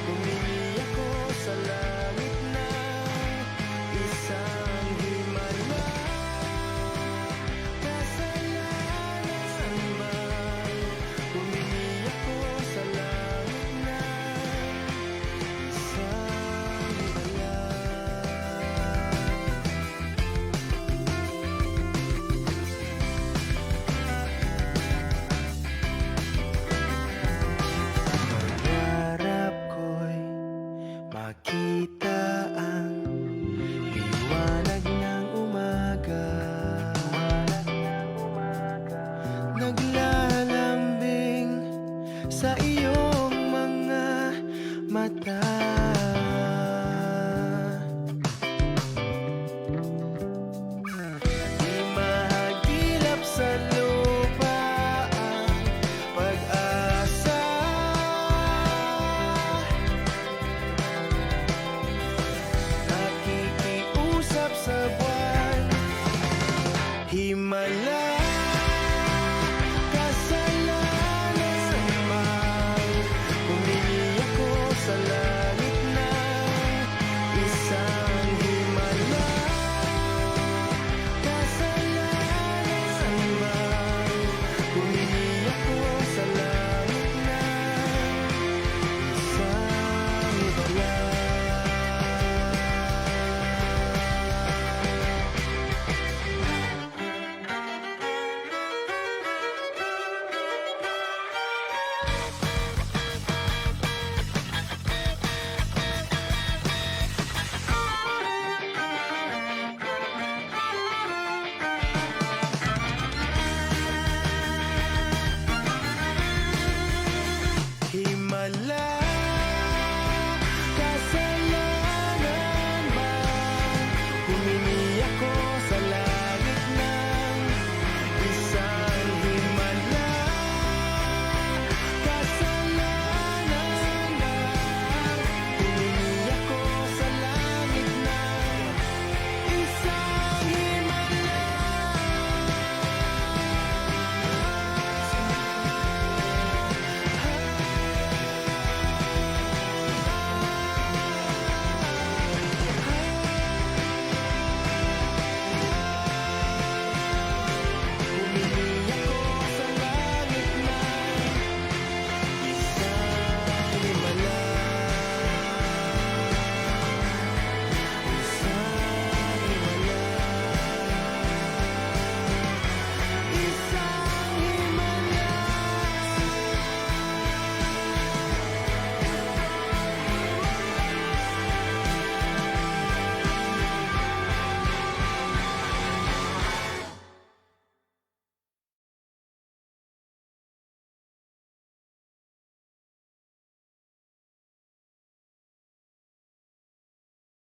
humingi ako sa langit na isang himala. Kasalanan man, humingi ako sa langit na isang himala. Pangarap ko'y makita ang liwanag ng umaga. Naglalambing sa iyo